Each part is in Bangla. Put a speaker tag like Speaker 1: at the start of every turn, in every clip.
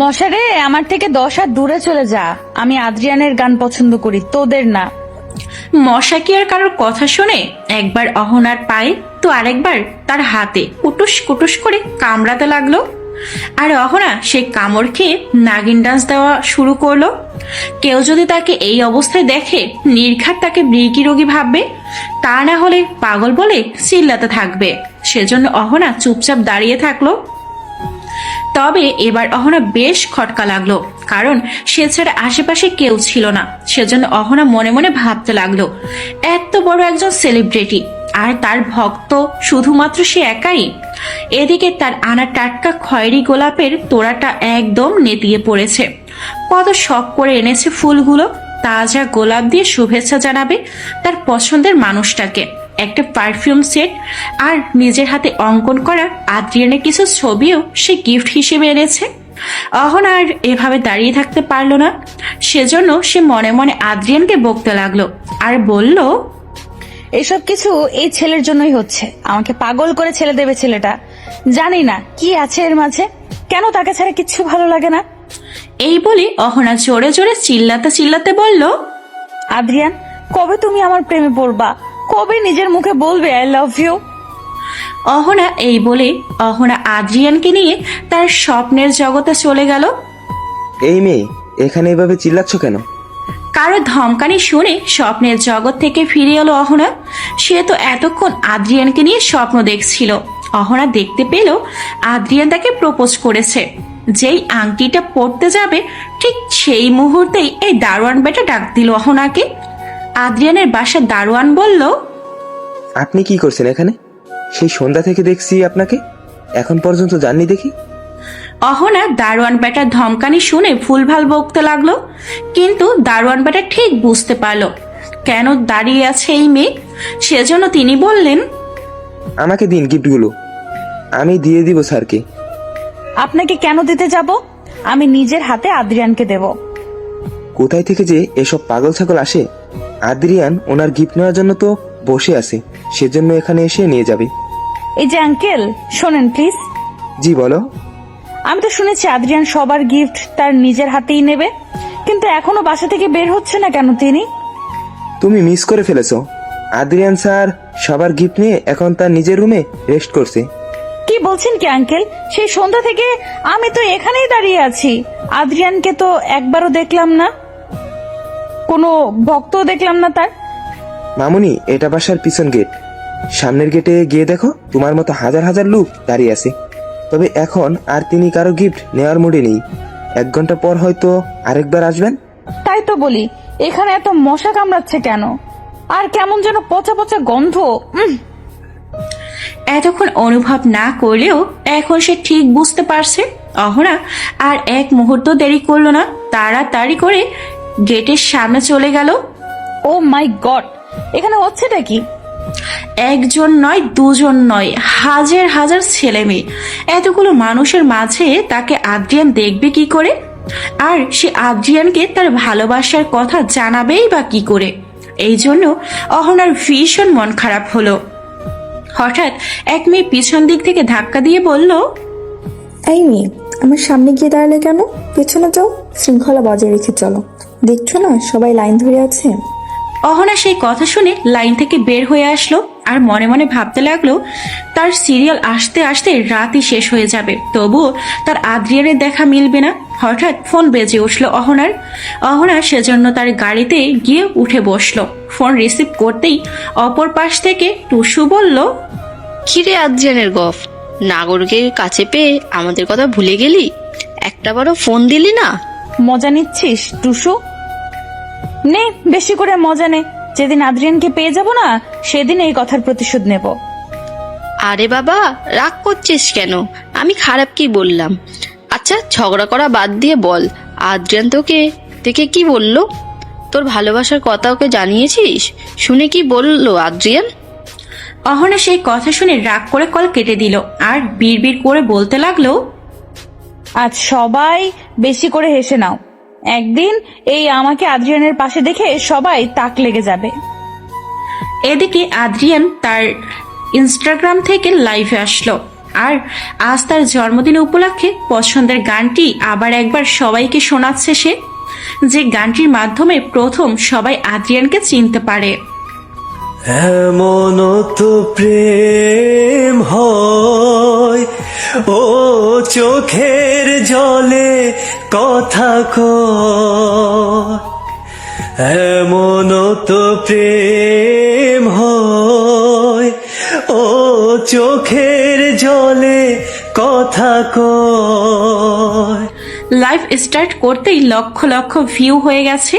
Speaker 1: মশারে, আমার থেকে 10 হাত দূরে চলে যা। আমি আদ্রিয়ানের গান পছন্দ করি, তোদের না।
Speaker 2: মশা কি আর কারোর কথা শুনে? একবার অহনার পায়ে তো আরেকবার তার হাতে কুটুস কুটুস করে কামড়াতে লাগলো। আর অহনা সে কামড় খেয়ে নাগিন ডান্স দেওয়া শুরু করলো। কেউ যদি তাকে এই অবস্থায় দেখে নির্ঘাত তাকে মৃগী রোগী ভাববে, তা না হলে পাগল বলে চিল্লাতে থাকবে। সেজন্য অহনা চুপচাপ দাঁড়িয়ে থাকলো। তবে এবার অহনা বেশ খটকা লাগলো, কারণ সে ছাড়া আশেপাশে কেউ ছিল না। সেজন্য অহনা মনে মনে ভাবতে লাগলো, এত বড় একজন সেলিব্রিটি আর তার ভক্ত শুধুমাত্র সে একাই। এদিকে তার আনা টাটকা খয়েরি গোলাপের তোড়াটা একদম নেতিয়ে পড়েছে। কত শখ করে এনেছে ফুলগুলো, তাজা গোলাপ দিয়ে শুভেচ্ছা জানাবে তার পছন্দের মানুষটাকে। একটা পারফিউম সেট আর নিজের হাতে অঙ্কন করা আদ্রিয়ানের কিছু ছবিও সে গিফট হিসেবে এনেছে। অহনা আর এভাবে দাঁড়িয়ে থাকতে পারলো না। সেজন্য সে মনে মনে আদ্রিয়ানকে বকতে লাগলো আর বলল,
Speaker 1: এসব কিছু এই ছেলের জন্যই হচ্ছে। আমাকে পাগল করে ছেলে দেবে ছেলেটা। জানি না কি আছে এর মাঝে, কেন তাকে ছাড়া কিচ্ছু ভালো লাগে না।
Speaker 2: এই বলে অহনা জোরে জোরে চিল্লাতে চিল্লাতে বলল,
Speaker 1: আদ্রিয়ান, কবে তুমি আমার প্রেমে পড়বা? কবে নিজের মুখে বলবে আই লাভ ইউ?
Speaker 2: অহনা এই বলে অহনা আদ্রিয়ানকে নিয়ে তার স্বপ্নের জগতে চলে গেল।
Speaker 3: এই মেয়ে, এখানে এভাবে চিল্লাচ্ছ কেন?
Speaker 2: কারো ধমকানি শুনে স্বপ্নের জগৎ থেকে ফিরে এলো অহনা। সে তো এতক্ষণ আদ্রিয়ানকে নিয়ে স্বপ্ন দেখছিল। অহনা দেখতে পেল আদ্রিয়ান তাকে প্রপোজ করেছে। যেই আংটিটা পরতে যাবে ঠিক সেই মুহূর্তেই এই দারোয়ান বেটা ডাক দিল অহনাকে। আদ্রিয়ানের বাসার দারোয়ান বলল,
Speaker 3: আপনি কি করছেন এখানে? সেই সন্ধ্যা থেকে দেখছি আপনাকে, এখন পর্যন্ত জাননি দেখি।
Speaker 2: অহনা দারোয়ান বেটার ধমকানি শুনে ভুলভাল বকতে লাগলো, কিন্তু দারোয়ান বেটা ঠিক বুঝতে পারলো কেন দাঁড়িয়ে আছে এই মেয়ে। সেজন্য তিনি বললেন,
Speaker 3: আমাকে দিন গিফটগুলো, আমি দিয়ে দিব স্যারকে।
Speaker 1: আপনাকে কেন দিতে যাব? আমি নিজের হাতে আদ্রিয়ানকে দেব।
Speaker 3: কোথায় থেকে যে এসব পাগল ছাগল আসে? আদ্রিয়ান ওনার গিফট নেওয়ার জন্য তো বসে আছে, সেজন্য এখানে এসে নিয়ে যাবে।
Speaker 1: এই যে আঙ্কেল, শোনেন প্লিজ।
Speaker 3: জি বলো।
Speaker 1: আমি তো শুনেছি আদ্রিয়ান সবার গিফট তার নিজের হাতেই নেবে, কিন্তু এখনো বাসা থেকে বের হচ্ছে না কেন তিনি?
Speaker 3: তুমি মিস করে ফেলেছো। আদ্রিয়ান স্যার সবার গিফট নিয়ে এখন তার নিজের রুমে রেস্ট করছে।
Speaker 1: কি বলছেন কি আঙ্কেল? সেই সন্ধ্যা থেকে আমি তো এখানেই দাঁড়িয়ে আছি। আদ্রিয়ানকে তো একবারও দেখলাম না, কোনো ভক্তও দেখলাম না তার।
Speaker 3: মামুনি, এটা বাসার পিছন গেট। সামনের গেটে গিয়ে দেখো, তোমার মতো হাজার হাজার লোক দাঁড়িয়ে আছে। তবে এখন আর তিনি কারো গিফট নেওয়ার মুডে নেই। 1 ঘন্টা পর হয়তো আরেকবার আসবেন।
Speaker 1: তাই তো বলি, এখানে এত মশা কামড়াচ্ছে কেন? আর কেমন যেন পচা পচা গন্ধ।
Speaker 2: এতক্ষণ অনুভব না করলেও এখন সে ঠিক বুঝতে পারছে। অহনা আর এক মুহূর্ত দেরি করলো না, তাড়াতাড়ি করে গেটের সামনে চলে গেল।
Speaker 1: ও মাই গড, এখানে হচ্ছেটা কি?
Speaker 2: একজন নয়, দুজন নয়, হাজার হাজার ছেলে মেয়ে। এতগুলো মানুষের মাঝে তাকে আদ্রিয়ান দেখবে কি করে? আর সে আদ্রিয়ানকে তার ভালোবাসার কথা জানাবেই বা কি করে? এই জন্য অহনার ভীষণ মন খারাপ হলো। হঠাৎ এক মেয়ে পিছন দিক থেকে ধাক্কা দিয়ে বলল,
Speaker 4: এই মেয়ে, আমার সামনে গিয়ে দাঁড়ালে কেন? পেছনে যাও, শৃঙ্খলা বজায় রেখে চলো। দেখছো না সবাই লাইন ধরে আছে?
Speaker 2: অহনা সেই কথা শুনে লাইন থেকে বের হয়ে আসলো আর মনে মনে ভাবতে লাগলো তার সিরিয়াল আসতে আসতে রাতই শেষ হয়ে যাবে, তবুও তার আদ্রিয়ানের দেখা মিলবে না। হঠাৎ ফোন বেজে উঠলো অহনার। অহনা সেজন্য তার গাড়িতে গিয়ে উঠে বসলো। ফোন রিসিভ করতেই অপর পাশ থেকে টুসু বলল,
Speaker 5: কিরে আদ্রিয়ানের গফ, নাগরকে কাছে পেয়ে আমাদের কথা ভুলে গেলি? একটা বারও ফোন দিলি না?
Speaker 1: মজা নিচ্ছিস টুসু? নে, বেশি করে মজা নে। যেদিন আদ্রিয়ানকে পেয়ে যাব না, সেদিন এই কথার প্রতিশোধ নেব।
Speaker 5: আরে বাবা, রাগ করছিস কেন? আমি খারাপ কি বললাম? আচ্ছা, ঝগড়া করা বাদ দিয়ে বল, আদ্রিয়ান তোকে দেখে কি বললো? তোর ভালোবাসার কথা ওকে জানিয়েছিস? শুনে কি বললো আদ্রিয়ান?
Speaker 2: অহনা সেই কথা শুনে রাগ করে কল কেটে দিল আর বিড়বিড় করে বলতে লাগলো,
Speaker 1: আজ সবাই বেশি করে হেসে নাও। একদিন এই আমাকে আদ্রিয়ানের পাশে দেখে সবাই তাক লেগে যাবে।
Speaker 2: এদিকে আদ্রিয়ান তার ইনস্টাগ্রাম থেকে লাইভে আসলো। আর আজ তার জন্মদিন উপলক্ষে পছন্দের গানটি আবার একবার সবাইকে শোনাচ্ছে সে, যে গানটির মাধ্যমে প্রথম সবাই আদ্রিয়ানকে চিনতে পারে।
Speaker 6: এমন তো প্রেম হয়, ও চোখের জলে কথা কয়, এমন তো প্রেম হয়, ও চোখের জলে কথা কয়।
Speaker 2: লাইভ স্টার্ট করতেই লক্ষ লক্ষ ভিউ হয়ে গেছে,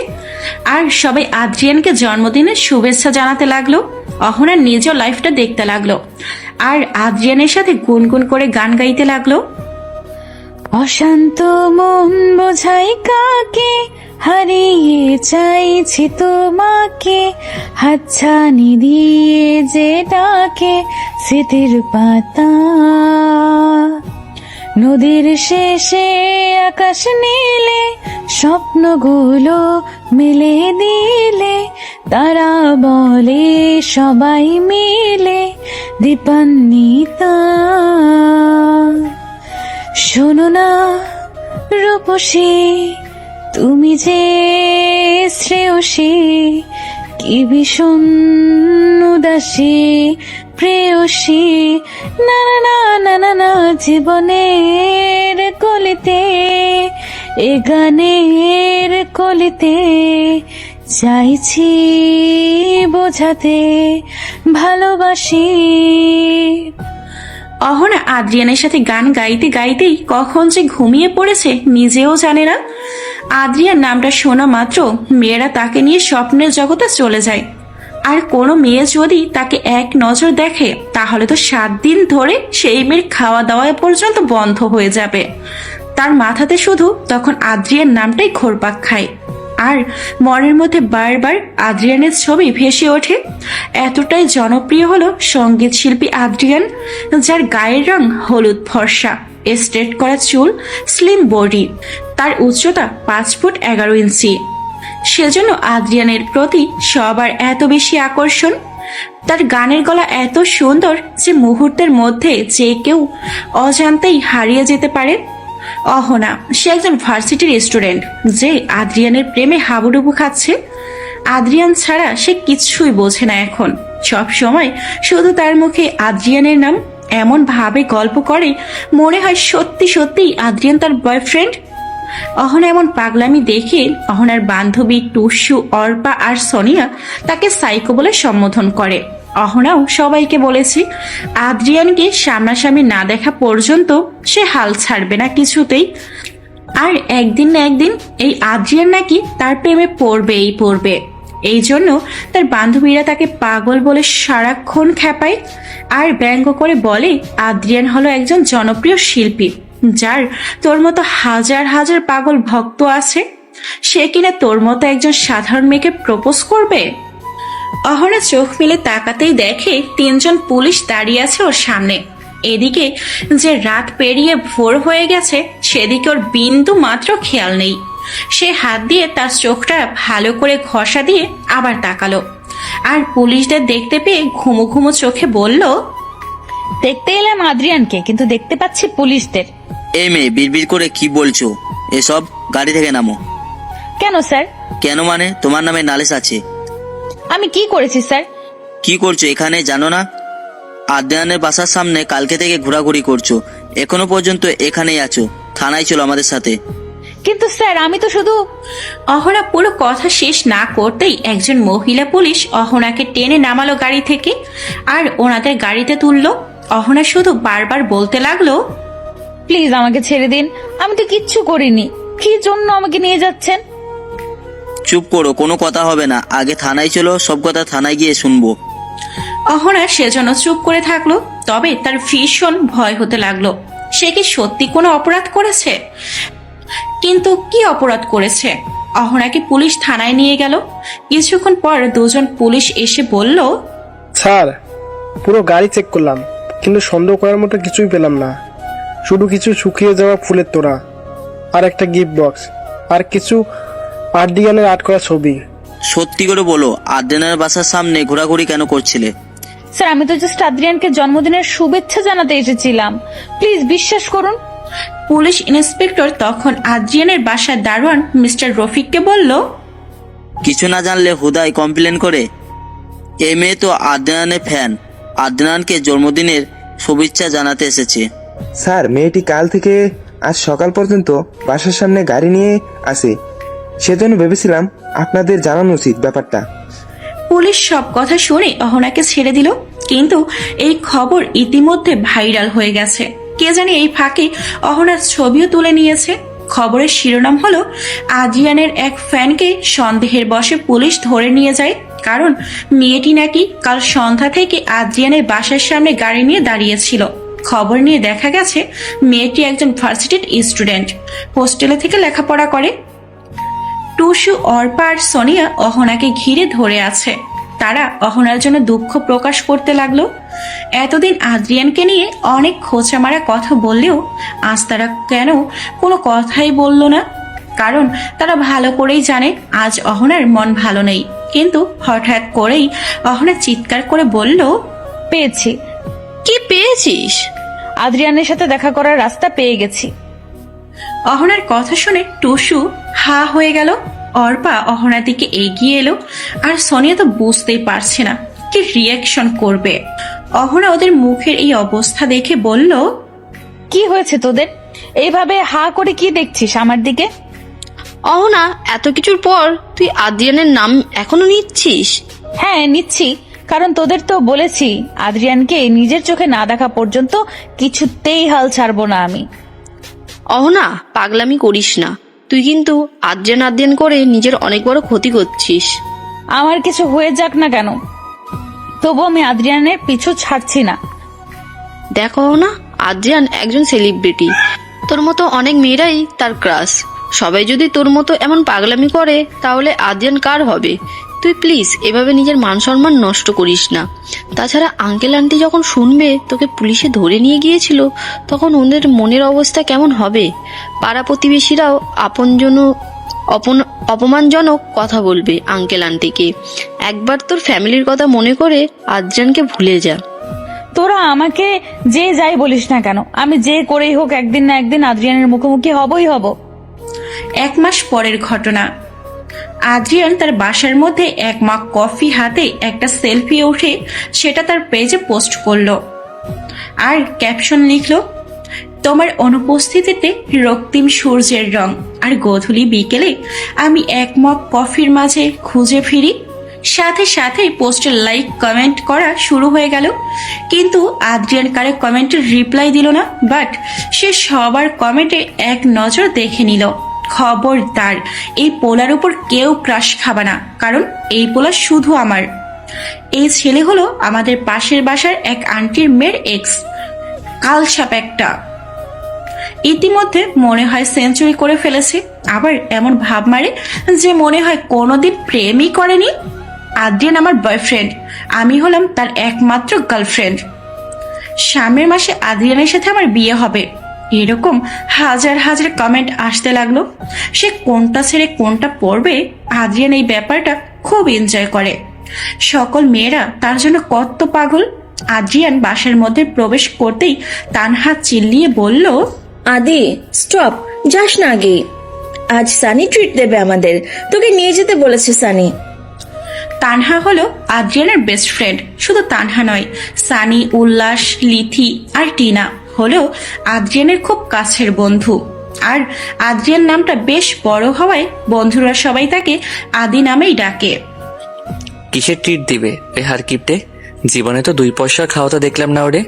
Speaker 2: আর সবাই আদ্রিয়ানকে জন্মদিনের শুভেচ্ছা জানাতে লাগলো। অহনা নিজেও লাইভটা দেখতে লাগলো আর আদ্রিয়ানের সাথে গুনগুন করে গান গাইতে লাগলো।
Speaker 1: অশান্ত মন বোঝাই কাকে, হারিয়ে চাইছি তোমাকে, হাতছানি দিয়ে যে ডাকে স্মৃতির পাতা। নদীর শেষে আকাশ নীলে স্বপ্নগুলো মেলে দিলে, তারা বলে সবাই মিলে দীপান্বিতা। শোনো না রূপসী, তুমি যে শ্রেয়সী, কি ভীষণ উদাসী প্রেয়সী। না না না না না না, জীবনের কলিতে, এ গানের কলিতে চাইছি বোঝাতে ভালোবাসি।
Speaker 2: অহনা আদ্রিয়ানের সাথে গান গাইতে গাইতেই কখন যে ঘুমিয়ে পড়েছে নিজেও জানে না। আদ্রিয়ান নামটা শোনা মাত্র মেয়েরা তাকে নিয়ে স্বপ্নের জগতে চলে যায়, আর কোনো মেয়ে যদি তাকে এক নজর দেখে তাহলে তো 7 দিন ধরে সেই মেয়ের খাওয়া দাওয়া পর্যন্ত বন্ধ হয়ে যাবে। তার মাথাতে শুধু তখন আদ্রিয়ান নামটাই ঘোরপাক খায়, আর মনের মধ্যে বারবার আদ্রিয়ানের ছবি ভেসে ওঠে। এতটাই জনপ্রিয় হলো সঙ্গীত শিল্পী আদ্রিয়ান, যার গায়ের রং হলুদ ফর্সা, স্ট্রেট করা চুল, স্লিম বডি, তার উচ্চতা 5 ফুট 11 ইঞ্চি। সেজন্য আদ্রিয়ানের প্রতি সবার এত বেশি আকর্ষণ। তার গানের গলা এত সুন্দর যে মুহূর্তের মধ্যে যে কেউ অজান্তেই হারিয়ে যেতে পারে। অহনা, সে একজন ভার্সিটির স্টুডেন্ট যে আদ্রিয়ানের প্রেমে হাবুডুবু খাচ্ছে। আদ্রিয়ান ছাড়া সে কিছুই বোঝে না এখন। সব সময় শুধু তার মুখে আদ্রিয়ানের নাম, এমন ভাবে গল্প করে মনে হয় সত্যি সত্যি আদ্রিয়ান তার বয়ফ্রেন্ড। অহনা এমন পাগলামি দেখে অহনার বান্ধবী টুসু, অর্পা আর সোনিয়া তাকে সাইকো বলে সম্বোধন করে। অহনাও সবাইকে বলেছে আদ্রিয়ানকে সামনাসামনি না দেখা পর্যন্ত সে হাল ছাড়বে না কিছুতেই। আর একদিন না একদিন এই আদ্রিয়ান নাকি তার প্রেমে পড়বেই পড়বে। এই জন্য তার বান্ধবীরা তাকে পাগল বলে সারাক্ষণ খ্যাপায় আর ব্যঙ্গ করে বলে আদ্রিয়ান হলো একজন জনপ্রিয় শিল্পী, যার তোর মতো হাজার হাজার পাগল ভক্ত আছে। সে কিনা তোর মতো একজন সাধারণ মেয়েকে প্রপোজ করবে। অহনা চোখ মেলে তাকাতেই দেখে 3 জন পুলিশ দাঁড়িয়ে আছে ওর সামনে। এদিকে যে রাত পেরিয়ে ভোর হয়ে গেছে সেদিকে ওর বিন্দু মাত্র খেয়াল নেই। সে হাত দিয়ে তার চোখটা ভালো করে ঘষা দিয়ে আবার তাকালো, আর পুলিশদের দেখতে পেয়ে ঘুমো ঘুমো চোখে বলল,
Speaker 1: দেখতে এলাম আদ্রিয়ানকে, কিন্তু দেখতে পাচ্ছি পুলিশদের।
Speaker 7: এই মেয়ে বিড়বিড় করে কি বলছো এসব? গাড়ি থেকে নামো।
Speaker 1: কেন স্যার?
Speaker 7: কেন মানে? তোমার নামে নালিশ আছে।
Speaker 1: আমি কি করেছি স্যার?
Speaker 7: কি করছো এখানে জানো না? আদ্রিয়ানের বাসার সামনে কালকে থেকে ঘোরাঘুরি করছো, এখনো পর্যন্ত এখানেই আছো। থানায় চলো আমাদের সাথে।
Speaker 1: কিন্তু স্যার আমি তো শুধু।
Speaker 2: অহনা পুরো কথা শেষ না করতেই একজন মহিলা পুলিশ অহনাকে টেনে নামালো গাড়ি থেকে আর ওনাদের গাড়িতে তুললো। অহনা শুধু বারবার বলতে লাগলো,
Speaker 1: প্লিজ আমাকে ছেড়ে দিন, আমি তো কিচ্ছু করিনি, কি জন্য আমাকে নিয়ে যাচ্ছেন?
Speaker 7: চুপ করো, কোনো কথা হবে না। আগে থানায় চলো, সব কথা থানায় গিয়ে শুনবো।
Speaker 2: অহনা সেজন্য চুপ করে থাকলো। তবে তার ভীষণ ভয় হতে লাগলো। সে কি সত্যি কোনো অপরাধ করেছে? কিন্তু কি অপরাধ করেছে? অহনাকে পুলিশ থানায় নিয়ে গেল। কিছুক্ষণ পর 2 জন পুলিশ এসে বলল,
Speaker 8: স্যার, পুরো গাড়ি চেক করলাম, কিন্তু সন্দেহ করার মতো কিছুই পেলাম না। শুধু কিছু শুকিয়ে যাওয়া ফুলের তোড়া আর একটা গিফট বক্স আর কিছু আদ্রিয়ানের আর্ট করা ছবি।
Speaker 7: সত্যি করে বলো, আদ্রিয়ানের বাসার সামনে ঘোরাঘুরি কেন করছিলে?
Speaker 1: স্যার আমি তো জাস্ট আদ্রিয়ানকে জন্মদিনের শুভেচ্ছা জানাতে এসেছিলাম, প্লিজ বিশ্বাস করুন।
Speaker 2: পুলিশ ইন্সপেক্টর তখন আদ্রিয়ানের বাসার দারোয়ান মিস্টার রফিককে বলল,
Speaker 7: কিছু না জানলে হুদাই কমপ্লেন করে। এই মেয়ে তো আদনানের ফ্যান, আদনানকে জন্মদিনের শুভেচ্ছা জানাতে এসেছে।
Speaker 3: স্যার মেয়েটি কাল থেকে আজ সকাল পর্যন্ত বাসার সামনে গাড়ি নিয়ে আসে, সেজন্য ভেবেছিলাম আপনাদের জানানো উচিত ব্যাপারটা।
Speaker 2: পুলিশ সব কথা শুনে অহনাকে ছেড়ে দিল, কিন্তু এই খবর ইতিমধ্যে ভাইরাল হয়ে গেছে। কে জানি এই ফাঁকে অহনার ছবিও তুলে নিয়েছে। খবরের শিরোনাম হলো আদ্রিয়ানের এক ফ্যানকে সন্দেহের বশে পুলিশ ধরে নিয়ে যায়, কারণ মেয়েটি নাকি কাল সন্ধ্যা থেকে আদ্রিয়ানের বাসার সামনে গাড়ি নিয়ে দাঁড়িয়েছিল। খবর নিয়ে দেখা গেছে মেয়েটি একজন ভার্সিটির স্টুডেন্ট, হোস্টেলে থেকে লেখাপড়া করে। টুসু, অর্পা আর সোনিয়া অহনাকে ঘিরে ধরে আছে। তারা অহনার জন্য দুঃখ প্রকাশ করতে লাগলো। এতদিন আদ্রিয়ানকে নিয়ে অনেক খোঁচা মারা কথা বললেও আজ তারা কেন কোনো কথাই বলল না, কারণ তারা ভালো করেই জানে আজ অহনার মন ভালো নেই। কিন্তু হঠাৎ করেই অহনা চিৎকার করে বলল,
Speaker 1: পেয়েছি,
Speaker 5: কি পেয়েছিস?
Speaker 1: আদ্রিয়ানের সাথে দেখা করার রাস্তা পেয়ে গেছি।
Speaker 2: অহনার কথা শুনে টুসু হা হয়ে গেল। অর্পা অহনার দিকে এগিয়ে এলো, আর সোনিয়া তো বুঝতেই পারছে না কি রিয়াকশন করবে। অহনা ওদের মুখের এই অবস্থা দেখে বলল,
Speaker 1: কি হয়েছে তোদের? এইভাবে হা করে কি দেখছিস আমার দিকে?
Speaker 5: অহনা, এত কিছুর পর তুই আদ্রিয়ানের নাম এখনো নিচ্ছিস?
Speaker 1: হ্যাঁ নিচ্ছি, কারণ তোদের তো বলেছি আদ্রিয়ানকে নিজের চোখে না দেখা পর্যন্ত কিছুতেই হাল ছাড়বো না আমি।
Speaker 5: অহনা, পাগলামি করিস না। তুই কিন্তু আদ্রিয়ান করে নিজের অনেক বড় ক্ষতি করছিস।
Speaker 1: আমার কিছু হয়ে যাক না কেন, তবু আমি আদ্রিয়ানের পিছু ছাড়ছি না।
Speaker 5: দেখো অহনা, আদ্রিয়ান একজন সেলিব্রিটি, তোর মতো অনেক মেয়েরাই তার ক্রাশ। সবাই যদি তোর মতো এমন পাগলামি করে তাহলে আদ্রিয়ান কার হবে? তুই প্লিজ এভাবে নিজের মান সম্মান নষ্ট করিস না। তাছাড়া আঙ্কেল আন্টি যখন শুনবে তোকে পুলিশে ধরে নিয়ে গিয়েছিল, তখন ওদের মনের অবস্থা কেমন হবে? পাড়া প্রতিবেশীরাও অপমানজনক কথা বলবে আঙ্কেল আন্টিকে। একবার তোর ফ্যামিলির কথা মনে করে আদ্রিয়ানকে ভুলে যা।
Speaker 1: তোরা আমাকে যে যাই বলিস না কেন, আমি যে করেই হোক একদিন না একদিন আদ্রিয়ানের মুখোমুখি হবই হব।
Speaker 2: 1 মাস পরের ঘটনা। আদ্রিয়ান তার বাসার মধ্যে 1 মগ কফি হাতে একটা সেলফি উঠে সেটা তার পেজে পোস্ট করলো, আর ক্যাপশন লিখলো, তোমার অনুপস্থিতিতে রক্তিম সূর্যের রং, আর গধূলি বিকেলে আমি 1 মগ কফির মাঝে খুঁজে ফিরি। সাথে সাথে পোস্টের লাইক কমেন্ট করা শুরু হয়ে গেল, কিন্তু আদ্রিয়ান কারো কমেন্টের রিপ্লাই দিল না। বাট সে সবার কমেন্টে এক নজর দেখে নিল। খবরদার এই পোলার উপর কেউ ক্রাশ খাবে না, কারণ এই পোলা শুধু আমার। এই ছেলে হলো আমাদের পাশের বাসার এক আন্টির মেয়ের এক্স, কালসাপ একটা। ইতিমধ্যে মনে হয় সেঞ্চুরি করে ফেলেছে, আবার এমন ভাব মারে যে মনে হয় কোনোদিন প্রেমই করেনি। আদ্রিয়ান আমার বয়ফ্রেন্ড, আমি হলাম তার একমাত্র গার্লফ্রেন্ড। সামনের মাসে আদ্রিয়ানের সাথে আমার বিয়ে হবে। এরকম হাজার হাজার কমেন্ট আসতে লাগলো। সে কোনটা ছেড়ে কোনটা পড়বে, আদ্রিয়ান এই ব্যাপারটা খুব এনজয় করে। সকল মেয়েরা তার জন্য কত পাগল। আদ্রিয়ান বাসার মধ্যে প্রবেশ করতেই তানহা চিল্লিয়ে বলল,
Speaker 9: আদি স্টপ, যাস না আগে। আজ সানি ট্রিট দেবে আমাদের, তোকে নিয়ে যেতে বলেছে সানি।
Speaker 2: তানহা হলো আদ্রিয়ানের বেস্ট ফ্রেন্ড। শুধু তানহা নয়, সানি, উল্লাস, লিথি আর টিনা হলো আদ্রিয়ানের খুব কাছের বন্ধু। আর আদ্রিয়ান নামটা বেশ বড় হওয়ায় বন্ধুরা সবাই তাকে আদি নামেই ডাকে।
Speaker 10: কিসের ট্রিট দিবে এ হার কিপটে? জীবনে তো 2 পয়সা খাওয়াতে দেখলাম না ওরে।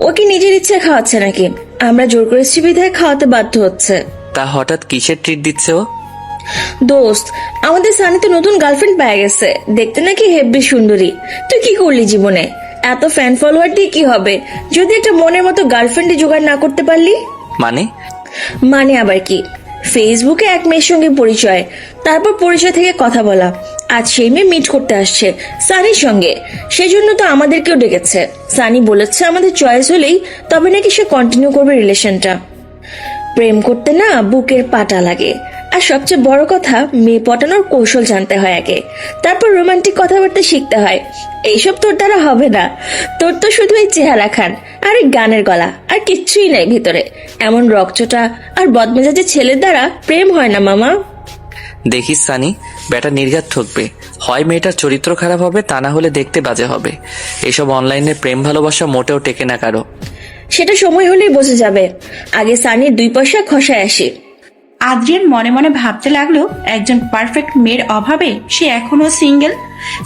Speaker 9: ও কি নিজের ইচ্ছে খাওয়াচ্ছে নাকি? আমরা জোর করেছি বিধায় খাওয়াতে বাধ্য হচ্ছে।
Speaker 10: তা হঠাৎ কিসের ট্রিট দিচ্ছে ও?
Speaker 9: দোস্ত, আমাদের সানি তো নতুন গার্লফ্রেন্ড পেয়ে গেছে, দেখতে নাকি হেব্বি সুন্দরী। তুই কি করলি জীবনে? এত ফ্যান ফলোয়ার দিয়ে কি হবে যদি একটা মনের মতো গার্লফ্রেন্ডে জোগাড় না করতে পারলি? মানে আবার কি? ফেসবুকে এক মেয়ের সঙ্গে পরিচয়, তারপর পরিচয় থেকে কথা বলা, আজ সেই মেয়ে মিট করতে আসছে সানির সঙ্গে। সেজন্য তো আমাদেরকেও ডেকেছে। সানি বলেছে আমাদের চয়েস হলেই তবে নাকি সে কন্টিনিউ করবে রিলেশনটা। প্রেম করতে না বুকের পাটা লাগে, আর সবচেয়ে বড় কথা, মেয়ে পটানোর কৌশল জানতে হয় আগে, তারপর রোমান্টিক কথাবার্তা শিখতে হয়। এইসব তোর দ্বারা হবে না। তোর তো শুধু এই চেহারা খান আর এই গানের গলা, আর কিচ্ছুই নাই ভিতরে। এমন রকচটা আর বদমেজাজের ছেলের দ্বারা প্রেম হয় না মামা।
Speaker 10: দেখিস সানি, বেটা নির্ঘাত ঠকবে। হয় মেয়েটার চরিত্র খারাপ হবে, তা না হলে দেখতে বাজে হবে। এসব অনলাইনে প্রেম ভালোবাসা মোটেও টেকে না কারো।
Speaker 9: সেটা সময় হলেই বোঝা যাবে। আগে সানির 2 পয়সা খসায় আসি।
Speaker 2: আদ্রিয়ান মনে মনে ভাবতে লাগলো, একজন পারফেক্ট মেয়ের অভাবে সে এখনো সিঙ্গেল।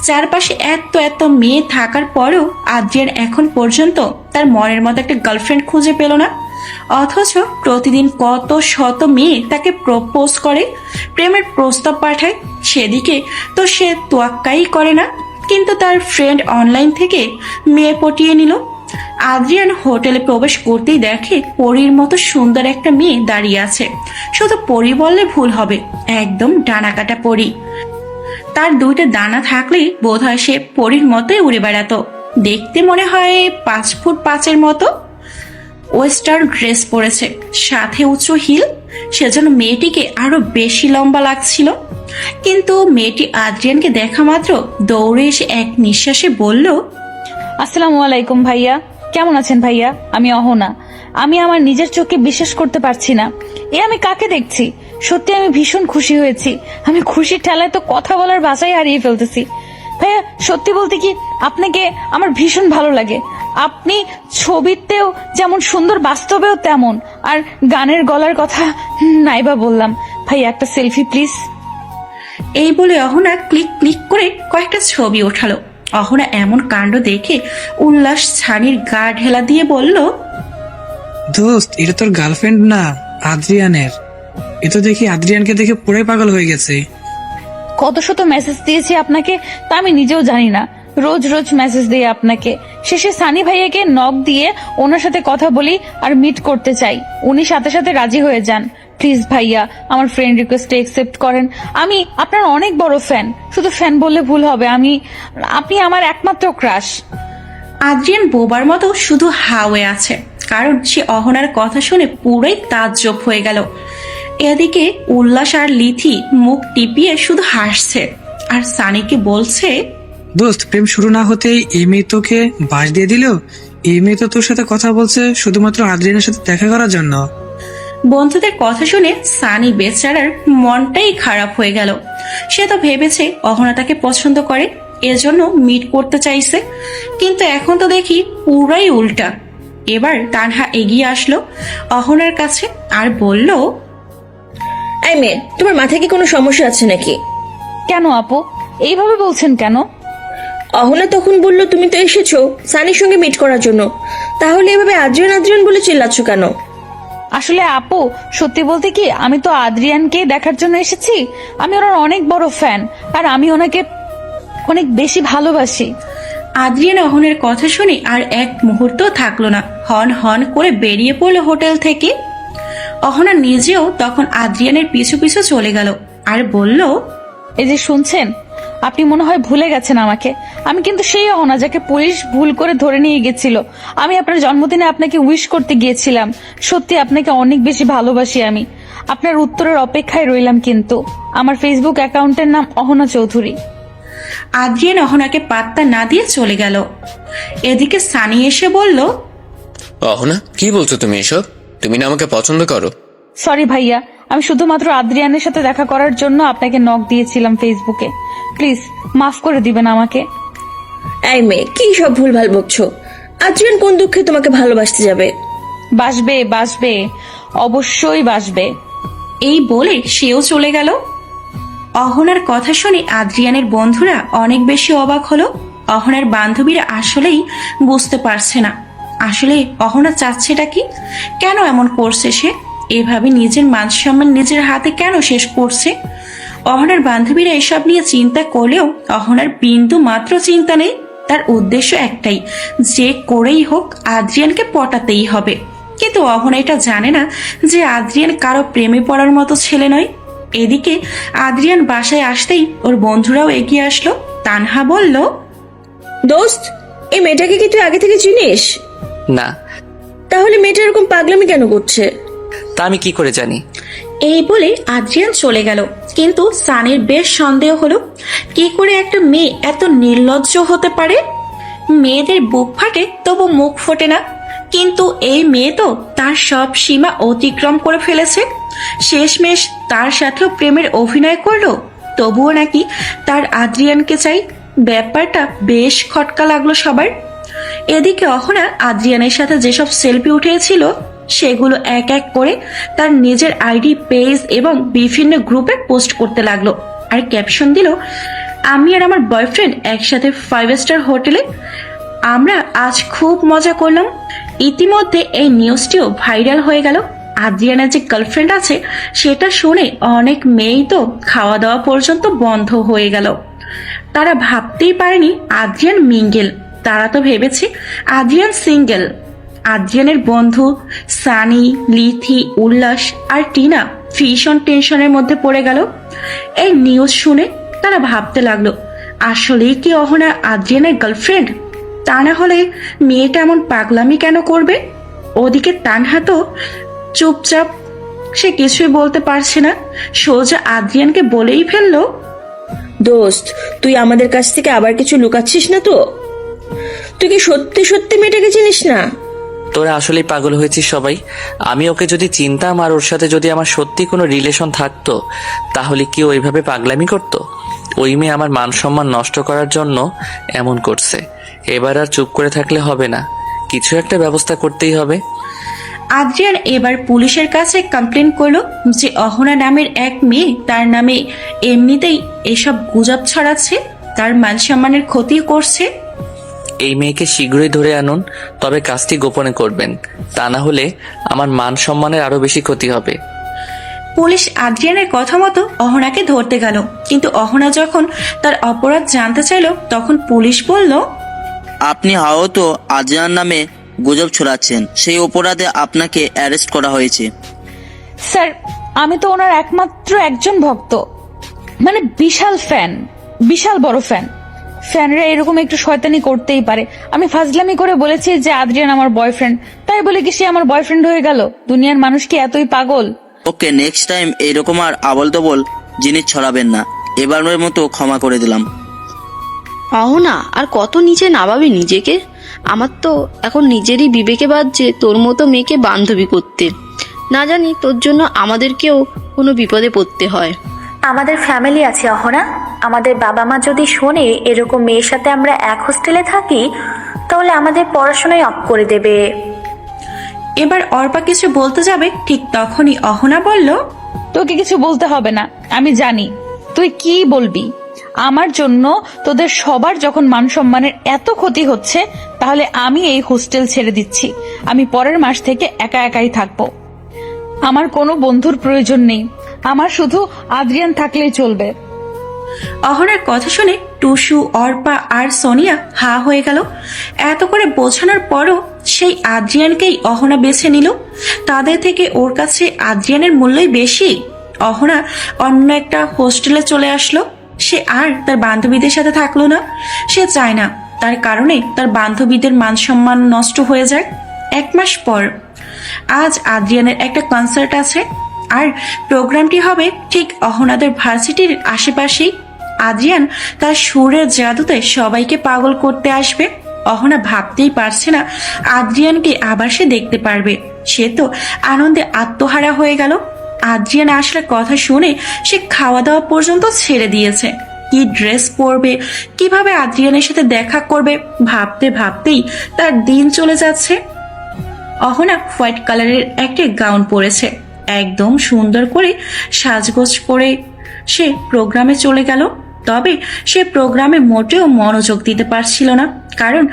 Speaker 2: চারপাশে এত এত মেয়ে থাকার পরেও আদ্রিয়ান এখন পর্যন্ত তার মনের মতো একটা গার্লফ্রেন্ড খুঁজে পেল না। অথচ প্রতিদিন কত শত মেয়ে তাকে প্রপোজ করে, প্রেমের প্রস্তাব পাঠায়, সেদিকে তো সে তোয়াক্কাই করে না। কিন্তু তার ফ্রেন্ড অনলাইন থেকে মেয়ে পটিয়ে নিল। আদ্রিয়ান হোটেলে প্রবেশ করতেই দেখে পরীর মতো সুন্দর একটা মেয়ে দাঁড়িয়ে আছে। শুধু পরী বললে ভুল হবে, একদম ডানাকাটা পরী। তার 2টা দানা থাকলেই বোধ হয় সে পরীর মতোই উড়ে বেড়াতো। দেখতে মনে হয় 5 ফুট 5-এর মতো। ওয়েস্টার্ন ড্রেস পরেছে, সাথে উঁচু হিল, সেজন্য মেয়েটিকে আরো বেশি লম্বা লাগছিল। কিন্তু মেয়েটি আদ্রিয়ানকে দেখা মাত্র দৌড়ে এসে এক নিঃশ্বাসে বলল,
Speaker 1: আসসালামু আলাইকুম ভাইয়া, কেমন আছেন ভাইয়া? আমি অহনা। আমি আমার নিজের চোখে বিশ্বাস করতে পারছি না, আমি কাকে দেখছি। সত্যি আমি ভীষণ খুশি হয়েছি। আমি খুশির ঠেলায় তো কথা বলার ভাষাই হারিয়ে ফেলতেছি। ভাইয়া সত্যি বলতে কি, আপনাকে আমার ভীষণ ভালো লাগে। আপনি ছবিতেও যেমন সুন্দর, বাস্তবেও তেমন। আর গানের গলার কথা নাইবা বললাম। ভাইয়া একটা সেলফি প্লিজ।
Speaker 2: এই বলে অহনা ক্লিক ক্লিক করে কয়েকটা ছবি ওঠালো। অহনা এমন কাণ্ড দেখে উল্লাস ছানির গা ঢেলা দিয়ে বলল,
Speaker 11: দোস্ত, এটা তোর গার্লফ্রেন্ড না, আদ্রিয়ানের। এ তো দেখি আদ্রিয়ানকে দেখে পুরাই পাগল হয়ে গেছে।
Speaker 1: কত শত মেসেজ দিয়েছি আপনাকে তা আমি নিজেও জানি না। রোজ রোজ মেসেজ দিয়ে আপনাকে। শেষে সানি ভাইয়াকে নক দিয়ে ওনার সাথে কথা বলি আর মিট করতে চাই। উনি সাথে সাথে রাজি হয়ে যান। প্লিজ ভাইয়া, আমার ফ্রেন্ড রিকোয়েস্টে একসেপ্ট করেন। আমি আপনার অনেক বড় ফ্যান। শুধু ফ্যান বললে ভুল হবে, আপনি আমার একমাত্র ক্রাশ।
Speaker 2: আদ্রিয়ান বোবার মতো শুধু হাওয়ে আছে, কারণ সে অহনার কথা শুনে পুরোই তাজ্জব হয়ে গেল। এদিকে উল্লাস আর লিথি মুখ টিপিয়ে শুধু হাসছে আর সানিকে বলছে,
Speaker 11: দোস্ত, প্রেম শুরু না হতেই এই মেয়ে তোকে বাস দিয়ে দিল। এই মেয়ে তো তোর সাথে কথা বলছে শুধুমাত্র আদ্রিয়ানের সাথে দেখা করার জন্য।
Speaker 2: বন্ধুদের কথা শুনে সানি বেচারার মনটাই খারাপ হয়ে গেল। সে তো ভেবেছে অহনা তাকে পছন্দ করে, এজন্য মিট করতে চাইছে। কিন্তু এখন তো দেখি পুরাই উল্টা। এবার তানহা এগিয়ে আসলো অহনার কাছে আর বলল,
Speaker 9: এই মেয়ে, তোমার মাথায় কি কোনো সমস্যা আছে নাকি?
Speaker 1: কেন আপু এইভাবে বলছেন কেন?
Speaker 9: অহনা তখন বলল তুমি তো এসেছো সানির সঙ্গে মিট করার জন্য, তাহলে এভাবে আদ্রিয়ান আদ্রিয়ান বলে চিল্লাচ্ছ কেন?
Speaker 1: আসলে আপু সত্যি বলতে কি, আমি তো আদ্রিয়ানকে দেখার জন্য এসেছি। আমি ওনার অনেক বড় ফ্যান আর আমি ওনাকে অনেক বেশি ভালোবাসি।
Speaker 2: আদ্রিয়ান অহনের কথা শুনে আর এক মুহূর্ত থাকলো না, হন হন করে বেরিয়ে পড়লো হোটেল থেকে। অহনা নিজেও তখন আদ্রিয়ানের পিছু পিছু চলে গেল আর বলল,
Speaker 1: এই যে শুনছেন, আপনি মনে হয় ভুলে গেছেন আমাকে। আমি কিন্তু সেই অহনা যাকে পুলিশ ভুল করে ধরে নিয়ে গেছিল। আমি আপনার জন্মদিনে আপনাকে উইশ করতে গিয়েছিলাম। সত্যি আপনাকে অনেক বেশি ভালোবাসি আমি। আপনার উত্তরের অপেক্ষায় রইলাম। কিন্তু আমার ফেসবুক অ্যাকাউন্টের নাম অহনা চৌধুরী।
Speaker 2: আদ্রিয়ান অহনাকে পাত্তা না দিয়ে চলে গেল। এদিকে সানি এসে বলল,
Speaker 12: অহনা, কি বলছো তুমি এসব? তুমি না আমাকে পছন্দ করো?
Speaker 1: সরি ভাইয়া, আমি শুধুমাত্র আদ্রিয়ানের সাথে দেখা করার জন্য আপনাকে নক দিয়েছিলাম ফেসবুকে। প্লিজ মাফ করে দিবেন আমাকে।
Speaker 9: এই মেয়ে, কি সব ভুলভাল বকছো? আদ্রিয়ান কোন দুঃখে তোমাকে ভালোবাসতে যাবে?
Speaker 1: বাসবে বাসবে, অবশ্যই বাসবে।
Speaker 2: এই বলে সেও চলে গেল। অহনার কথা শুনে আদ্রিয়ানের বন্ধুরা অনেক বেশি অবাক হলো। অহনার বান্ধবীরা আসলেই বুঝতে পারছে না আসলে অহনা চাচ্ছেটা কি, কেন এমন করছে সে, এভাবে নিজের মান সম্মান নিজের হাতে কেন শেষ করছে। অহনার বান্ধবীরা এসব নিয়ে চিন্তা করলেও অহনার বিন্দু মাত্র চিন্তা নেই। তার উদ্দেশ্য একটাই, যে করেই হোক আদ্রিয়ানকে পটাতেই হবে। কিন্তু অহনা এটা জানে না যে আদ্রিয়ান কারো প্রেমে পড়ার মতো ছেলে নয়। এদিকে আদ্রিয়ান বাসায় আসতেই ওর বন্ধুরাও এগিয়ে আসলো। তানহা বলল,
Speaker 9: দোস্ত, এই মেয়েটাকে কি তুই আগে থেকে চিনিস?
Speaker 10: না।
Speaker 9: তাহলে মেয়েটা এরকম পাগলামি কেন করছে?
Speaker 10: তা আমি কি করে জানি?
Speaker 2: এই বলে আদ্রিয়ান চলে গেল। কিন্তু সানির বেশ সন্দেহ হলো, কি করে একটা মেয়ে এত নির্লজ্জ হতে পারে। মেয়েদের বুক ফাটে তবু মুখ ফোটে না, কিন্তু এই মেয়ে তো তার সব সীমা অতিক্রম করে ফেলেছে। শেষমেশ তার সাথেও প্রেমের অভিনয় করলো, তবুও নাকি তার আদ্রিয়ানকে চাই। ব্যাপারটা বেশ খটকা লাগলো সবার। এদিকে অহনা আদ্রিয়ানের সাথে যেসব সেলফি উঠিয়েছিল সেগুলো এক এক করে তার নিজের আইডি, পেজ এবং বিভিন্ন গ্রুপে পোস্ট করতে লাগলো। আর ক্যাপশন দিল, আমি আর আমার বয়ফ্রেন্ড একসাথে 5 স্টার হোটেলে, আমরা আজ খুব মজা করলাম। ইতিমধ্যে এই নিউজটিও ভাইরাল হয়ে গেল। আদ্রিয়ানের যে গার্লফ্রেন্ড আছে সেটা শুনে অনেক মেয়েই তো খাওয়া দাওয়া পর্যন্ত বন্ধ হয়ে গেল। তারা ভাবতেই পারেনি আদ্রিয়ান মিঙ্গেল, তারা তো ভেবেছে আদ্রিয়ান সিঙ্গেল। আদ্রিয়ানের বন্ধু সানি, লিথি, উল্লাস আর টিনা ভীষণ টেনশনের মধ্যে পড়ে গেল। এই নিউজ শুনে তারা ভাবতে লাগলো, আসলেই কি অহনা আদ্রিয়ানের গার্লফ্রেন্ড? তা না হলে মেয়েটা এমন পাগলামি কেন করবে? ওদিকে তানহা তো চুপচাপ, সে কিছুই বলতে পারছে না। সোজা আদ্রিয়ানকে বলেই ফেললো,
Speaker 9: দোস্ত, তুই আমাদের কাছ থেকে আবার কিছু লুকাচ্ছিস না তো? তুই কি সত্যি সত্যি মেয়েটাকে চিনিস না?
Speaker 10: তোরা আসলেই পাগল হয়েছিস সবাই। আমি ওকে যদি চিনতাম আর ওর সাথে যদি আমার সত্যি কোনো রিলেশন থাকতো, তাহলে কি ওইভাবে পাগলামি করতো? ওই মেয়ে আমার মান সম্মান নষ্ট করার জন্য এমন করছে। এবার আর চুপ করে থাকলে হবে না, কিছু একটা ব্যবস্থা করতেই হবে।
Speaker 2: আদ্রিয়ান এবার পুলিশের কাছে কমপ্লেন করলো যে অহনা নামের এক মেয়ে তার নামে এমনিতেই এসব গুজব ছড়াচ্ছে, তার মান সম্মানের ক্ষতি করছে।
Speaker 10: এই মেয়েকে শীঘ্রই ধরে আনুন, তবে কাজটি গোপনে করবেন, তা না হলে আমার মান সম্মানের আরো বেশি ক্ষতি হবে।
Speaker 2: পুলিশ আদ্রিয়ানের কথা মতো অহনাকে ধরতে গেল, কিন্তু অহনা যখন তার অপরাধ জানতে চাইল তখন পুলিশ বলল,
Speaker 7: আপনি হয়তো আদ্রিয়ান নামে গুজব ছড়াচ্ছেন, সেই অপরাধে আপনাকে অ্যারেস্ট করা হয়েছে।
Speaker 1: স্যার, আমি তো ওনার একমাত্র একজন ভক্ত, মানে বিশাল ফ্যান, বিশাল বড় ফ্যান। ফ্যানরা এরকম একটু শয়তানি করতেই পারে। আমি ফাজলামি করে বলেছি যে আদ্রিয়ান আমার বয়ফ্রেন্ড, তাই বলে কি সে আমার বয়ফ্রেন্ড হয়ে গেল? দুনিয়ার মানুষ কি এতই পাগল?
Speaker 7: ওকে, নেক্সট টাইম এরকম আর আবল তবল জিনিস ছড়াবেন না। এবারের মতো ক্ষমা করে দিলাম।
Speaker 5: অহনা, আর কত নিচে নামাবি নিজেকে? আমার তো এখন নিজেরই বিবেকে বাজছে তোর মতো মেয়েকে বান্ধবী করতে। না জানি তোর জন্য আমাদেরকেও কোনো বিপদে পড়তে হয়।
Speaker 13: আমাদের ফ্যামিলি আছে অহনা, আমাদের বাবা মা যদি শোনে এরকম মেয়ের সাথে আমরা এক হোস্টেলে থাকি, তাহলে আমাদের পড়াশোনায় অফ করে দেবে।
Speaker 2: এবার অর্পা কিছু বলতে যাবে, ঠিক তখনই অহনা বলল,
Speaker 1: তোকে কিছু বলতে হবে না, আমি জানি তুই কি বলবি। আমার জন্য তোদের সবার যখন মান সম্মানের এত ক্ষতি হচ্ছে, তাহলে আমি এই হোস্টেল ছেড়ে দিচ্ছি। আমি পরের মাস থেকে একা একাই থাকবো। আমার কোনো বন্ধুর প্রয়োজন নেই, আমার শুধু আদ্রিয়ান থাকলেই চলবে।
Speaker 2: অহনার কথা শুনে টুসু, অর্পা আর সোনিয়া হা হয়ে গেল। এত করে বোঝানোর পরও সেই আদ্রিয়ানকেই অহনা বেছে নিল। তাদের থেকে ওর কাছে আদ্রিয়ানের মূল্যই বেশি। অহনা অন্য একটা হোস্টেলে চলে আসলো। সে আর তার বান্ধবীদের সাথে থাকলো না। সে চায় না তার কারণে তার বান্ধবীদের মান সম্মান নষ্ট হয়ে যায়। 1 মাস পর আজ আদ্রিয়ানের একটা কনসার্ট আছে, আর প্রোগ্রামটি হবে ঠিক অহনাদের ভার্সিটির আশেপাশেই। আদ্রিয়ান তার সুরের জাদুতে সবাইকে পাগল করতে আসবে। অহনা ভাবতেই পারছে না আদ্রিয়ানকে আবার সে দেখতে পারবে। সে তো আনন্দে আত্মহারা হয়ে গেল। আদ্রিয়ান আসলে কথা শুনে সে খাওয়া দাওয়া পর্যন্ত ছেড়ে দিয়েছে। কি ড্রেস পরবে, কিভাবে আদ্রিয়ানের সাথে দেখা করবে, ভাবতে ভাবতেই তার দিন চলে যাচ্ছে। অহনা হোয়াইট কালারের একটা গাউন পরেছে, একদম সুন্দর করে সাজগোজ করে সে প্রোগ্রামে চলে গেল। তবে সে প্রোগ্রামে মোটেও মনোযোগ দিতে পারছিল না, কারণ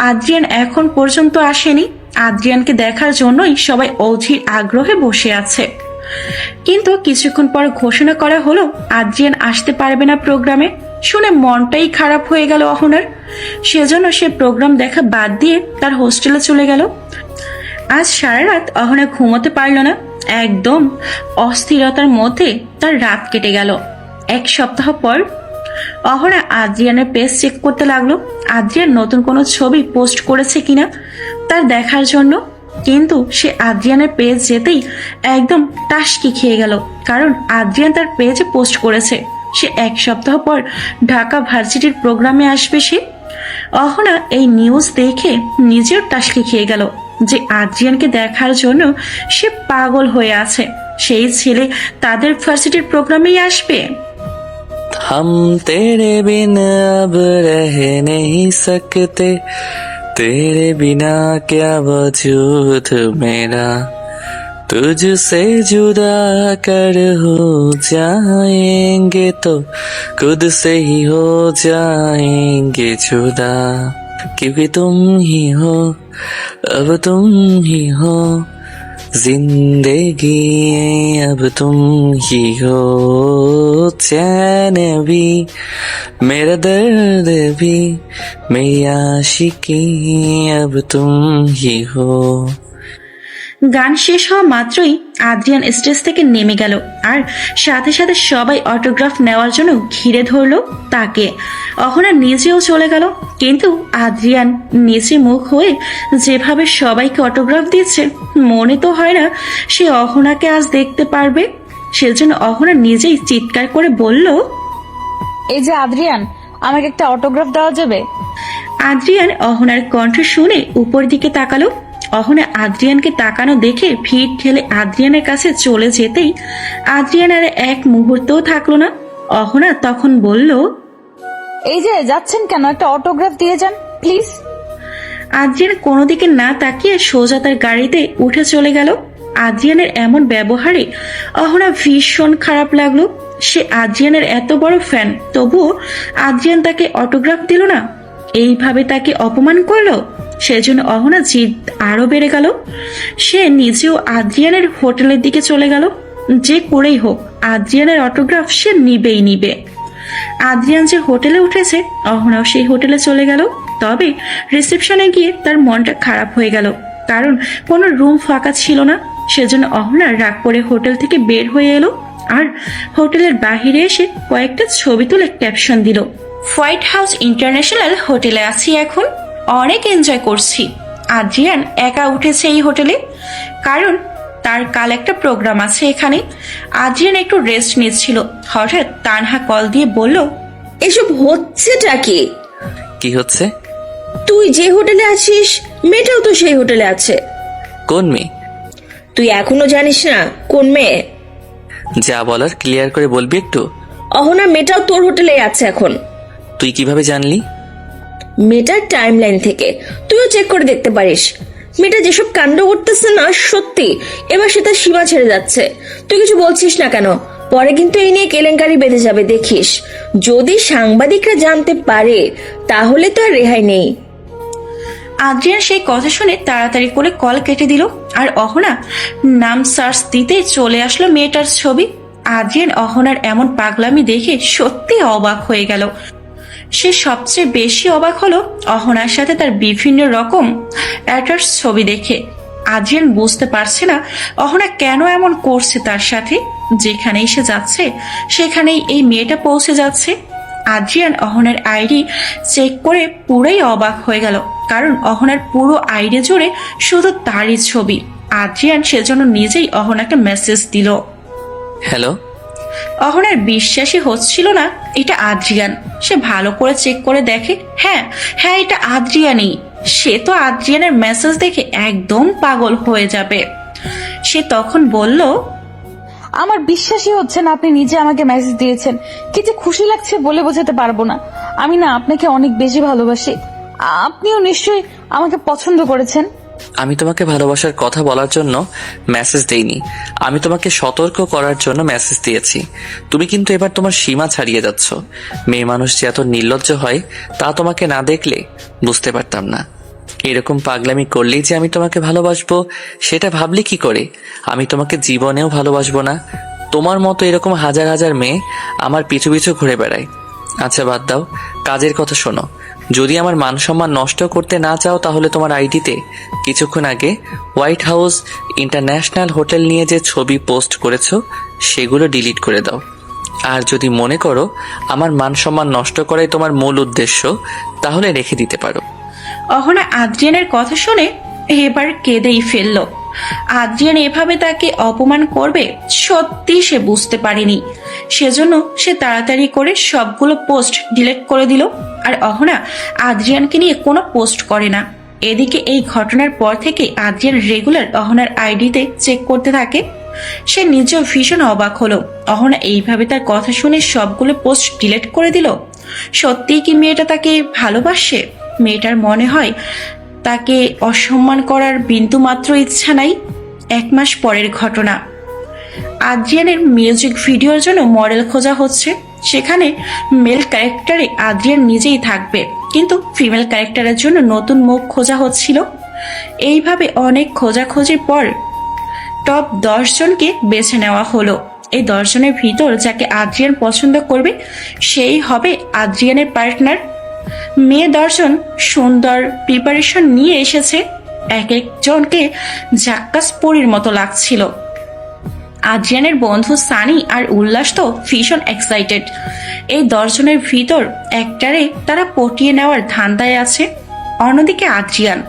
Speaker 2: আদ্রিয়ান এখন পর্যন্ত আসেনি। আদ্রিয়ানকে দেখার জন্যই সবাই অধীর আগ্রহে বসে আছে। কিন্তু কিছুক্ষণ পর ঘোষণা করা হলো আদ্রিয়ান আসতে পারবে না প্রোগ্রামে। শুনে মনটাই খারাপ হয়ে গেল অহনার। সেজন্য সে প্রোগ্রাম দেখা বাদ দিয়ে তার হোস্টেলে চলে গেল। আজ সারা রাত অহনা ঘুমোতে পারল না। একদম অস্থিরতার মধ্যে তার রাত কেটে গেল। 1 সপ্তাহ পর অহনা আদ্রিয়ানের পেজ চেক করতে লাগলো, আদ্রিয়ান নতুন কোনো ছবি পোস্ট করেছে কিনা তার দেখার জন্য। কিন্তু সে আদ্রিয়ানের পেজ যেতেই একদম টাসকি খেয়ে গেল, কারণ আদ্রিয়ান তার পেজে পোস্ট করেছে সে 1 সপ্তাহ পর ঢাকা ভার্সিটির প্রোগ্রামে আসবে সে। অহনা এই নিউজ দেখে নিজেও টাসকি খেয়ে গেল যে আদ্রিয়ানকে দেখার জন্য সে পাগল হয়ে আছে। সেই ছেলে তাদের ভার্সিটির প্রোগ্রামেই আসবে।
Speaker 10: हम तेरे बिन अब रह नहीं सकते, तेरे बिना क्या वजूद मेरा, तुझसे जुदा कर हो जाएंगे तो खुद से ही हो जाएंगे जुदा, क्योंकि तुम ही हो, अब तुम ही हो जिंदगी, अब तुम ही हो चैन भी, मेरा दर्द भी, मेरी आशिकी, अब तुम ही हो।
Speaker 2: গান শেষ হওয়া মাত্রই আদ্রিয়ান স্টেজ থেকে নেমে গেল, আর সাথে সাথে সবাই অটোগ্রাফ নেওয়ার জন্য ঘিরে ধরলো তাকে। অহনা নিজেও চলে গেল, কিন্তু আদ্রিয়ান নিচে মুখ হয়ে যেভাবে সবাইকে অটোগ্রাফ দিচ্ছে, মনে তো হয় না সে অহনাকে আজ দেখতে পারবে। সেজন্য অহনা নিজেই চিৎকার করে বলল,
Speaker 1: এই যে আদ্রিয়ান, আমাকে একটা অটোগ্রাফ দেওয়া যাবে?
Speaker 2: আদ্রিয়ান অহনার কণ্ঠ শুনে উপর দিকে তাকালো। অহনা আদ্রিয়ানকে তাকানো দেখে ভিড় ঠেলে আদ্রিয়ানের কাছে চলে যেতেই আদ্রিয়ান আর এক মুহূর্তও থাকলো না। অহনা তখন বলল,
Speaker 1: এই যে যাচ্ছেন কেন, একটা অটোগ্রাফ দিয়ে যান প্লিজ।
Speaker 2: আদ্রিয়ান কোনো দিকে না তাকিয়ে সোজা তার গাড়িতে উঠে চলে গেল। আদ্রিয়ানের এমন ব্যবহারে অহনা ভীষণ খারাপ লাগলো। সে আদ্রিয়ানের এত বড় ফ্যান, তবুও আদ্রিয়ান তাকে অটোগ্রাফ দিল না, এইভাবে তাকে অপমান করলো। সেজন্য অহনা জিদ আরো বেড়ে গেল। সে নিজেও আদ্রিয়ানের হোটেলের দিকে চলে গেল। যে করেই হোক আদ্রিয়ানের অটোগ্রাফ সে নিবেই নিবে। আদ্রিয়ান যে হোটেলে উঠেছে, অহনাও সেই হোটেলে চলে গেল। তবে রিসেপশনে গিয়ে তার মনটা খারাপ হয়ে গেল, কারণ কোনো রুম ফাঁকা ছিল না। সেজন্য অহনা রাগ করে হোটেল থেকে বের হয়ে এলো, আর হোটেলের বাহিরে এসে কয়েকটা ছবি তুলে ক্যাপশন দিল, হোয়াইট হাউস ইন্টারন্যাশনাল হোটেলে আছি এখন, অনেক এনজয় করছি। আদ্রিয়ান একা উঠেছে এই হোটেলে, কারণ তার কাল একটা প্রোগ্রাম আছে এখানে। আদ্রিয়ান একটু রেস্ট নিচ্ছিল, হঠাৎ তানহা কল দিয়ে বলল,
Speaker 9: এসব হচ্ছেটা কি?
Speaker 10: কি হচ্ছে?
Speaker 9: তুই যে হোটেলে আছিস মেয়েটাও তো সেই হোটেলে আছে।
Speaker 10: কোন মেয়ে?
Speaker 9: তুই এখনো জানিস না কোন মেয়ে?
Speaker 10: যা বলার ক্লিয়ার করে বলবি একটু।
Speaker 9: অহনা মেয়েটাও তোর হোটেলে আছে এখন।
Speaker 10: তুই কিভাবে জানলি?
Speaker 9: মেয়েটার টাইম লাইন থেকে তুইও চেক করে দেখতে পারিস। মেয়েটা যেসব কাণ্ড করতেছে না, সত্যি এবার সে তার সীমা ছেড়ে যাচ্ছে। তুই কিছু বলছিস না কেন? পরে কিন্তু এই নিয়ে কেলেঙ্কারি বেঁধে যাবে দেখিস। যদি সাংবাদিকরা জানতে পারে তাহলে তো আর রেহাই নেই।
Speaker 2: আদ্রিয়ান সেই কথা শুনে তাড়াতাড়ি করে কল কেটে দিল, আর অহনা নাম সার্চ দিতেই চলে আসলো মেয়েটার ছবি। আদ্রিয়ান অহনার এমন পাগলামি দেখে সত্যি অবাক হয়ে গেল। সে সবচেয়ে বেশি অবাক হলো অহনার সাথে তার বিভিন্ন রকম অ্যাটাচ ছবি দেখে। আদ্রিয়ান বুঝতে পারছে না অহনা কেন এমন করছে তার সাথে। যেখানেই সে যাচ্ছে সেখানেই এই মেয়েটা পৌঁছে যাচ্ছে। আদ্রিয়ান অহনার আইডি চেক করে পুরোই অবাক হয়ে গেল, কারণ অহনার পুরো আইডি জুড়ে শুধু তারই ছবি। আদ্রিয়ান সেজন্য নিজেই অহনাকে মেসেজ দিল।
Speaker 10: হ্যালো।
Speaker 2: অহনার বিশ্বাসই হচ্ছিল না এটা আদ্রিয়ান। সে ভালো করে চেক করে দেখে, হ্যাঁ হ্যাঁ এটা আদ্রিয়ানই। সে তো আদ্রিয়ানের মেসেজ দেখে একদম পাগল হয়ে যাবে। সে তখন বলল,
Speaker 1: আমার বিশ্বাসই হচ্ছে না আপনি নিজে আমাকে মেসেজ দিয়েছেন। কি যে খুশি লাগছে বলে বোঝাতে পারবো না। আমি না আপনাকে অনেক বেশি ভালোবাসি, আপনিও নিশ্চয়ই আমাকে পছন্দ করেছেন।
Speaker 10: আমি তোমাকে ভালোবাসার কথা বলার জন্য মেসেজ দেইনি, আমি তোমাকে সতর্ক করার জন্য মেসেজ দিয়েছি। তুমি কিন্তু এবার তোমার সীমা ছাড়িয়ে যাচ্ছ। মেয়ে মানুষ যে এত নির্লজ্জ হয় তা তোমাকে না দেখলে বুঝতে পারতাম না। এরকম পাগলামি করলেই যে আমি তোমাকে ভালোবাসবো সেটা ভাবলে কি করে? আমি তোমাকে জীবনেও ভালোবাসবো না। তোমার মতো এরকম হাজার হাজার মেয়ে আমার পিছু পিছু ঘুরে বেড়ায়। আচ্ছা বাদ দাও, কাজের কথা শোনো। যদি আমার মান সম্মান নষ্ট করতে না চাও তাহলে তোমার আইডিতে কিছুক্ষণ আগে হোয়াইট হাউস ইন্টারন্যাশনাল হোটেল নিয়ে যে ছবি পোস্ট করেছো সেগুলো ডিলিট করে দাও। আর যদি মনে করো আমার মান সম্মান নষ্ট করাই তোমার মূল উদ্দেশ্য তাহলে রেখে দিতে পারো।
Speaker 2: অহনা আদ্রিয়ানের কথা শুনে এবার কেঁদেই ফেলল। আদ্রিয়ান এভাবে তাকে অপমান করবে সত্যি সে বুঝতে পারেনি। সেজন্য সে তাড়াতাড়ি করে সবগুলো পোস্ট ডিলিট করে দিল। আর অহনা আদ্রিয়ানকে নিয়ে কোনো পোস্ট করে না। এদিকে এই ঘটনার পর থেকে আদ্রিয়ান রেগুলার অহনার আইডিতে চেক করতে থাকে। সে নিজেও ভীষণ অবাক হলো, অহনা এইভাবে তার কথা শুনে সবগুলো পোস্ট ডিলিট করে দিল। সত্যিই কি মেয়েটা তাকে ভালোবাসে? মেয়েটার মনে হয় তাকে অসম্মান করার বিন্দু মাত্র ইচ্ছা নাই। 1 মাস পরের ঘটনা। আদ্রিয়ানের মিউজিক ভিডিওর জন্য মডেল খোঁজা হচ্ছে। সেখানে মেল ক্যারেক্টারে আদ্রিয়ান নিজেই থাকবে, কিন্তু ফিমেল ক্যারেক্টারের জন্য নতুন মুখ খোঁজা হচ্ছিল। এইভাবে অনেক খোঁজাখুঁজির পর টপ 10 জনকে বেছে নেওয়া হলো। এই 10 জনের ভিতর যাকে আদ্রিয়ান পছন্দ করবে সেই হবে আদ্রিয়ানের পার্টনার। মেয়ে 10 জন সুন্দর প্রিপারেশন নিয়ে এসেছে। এক একজনকে জাক্কাস পরীর মতো লাগছিল। আদ্রিয়ানের বন্ধু সানি আর উল্লাস তো ভীষণ এক্সাইটেড। এই 10 জনের ভিতর একটারে তারা পটিয়ে নেওয়ার ধান্দায় আছে। অন্যদিকে আদ্রিয়ান,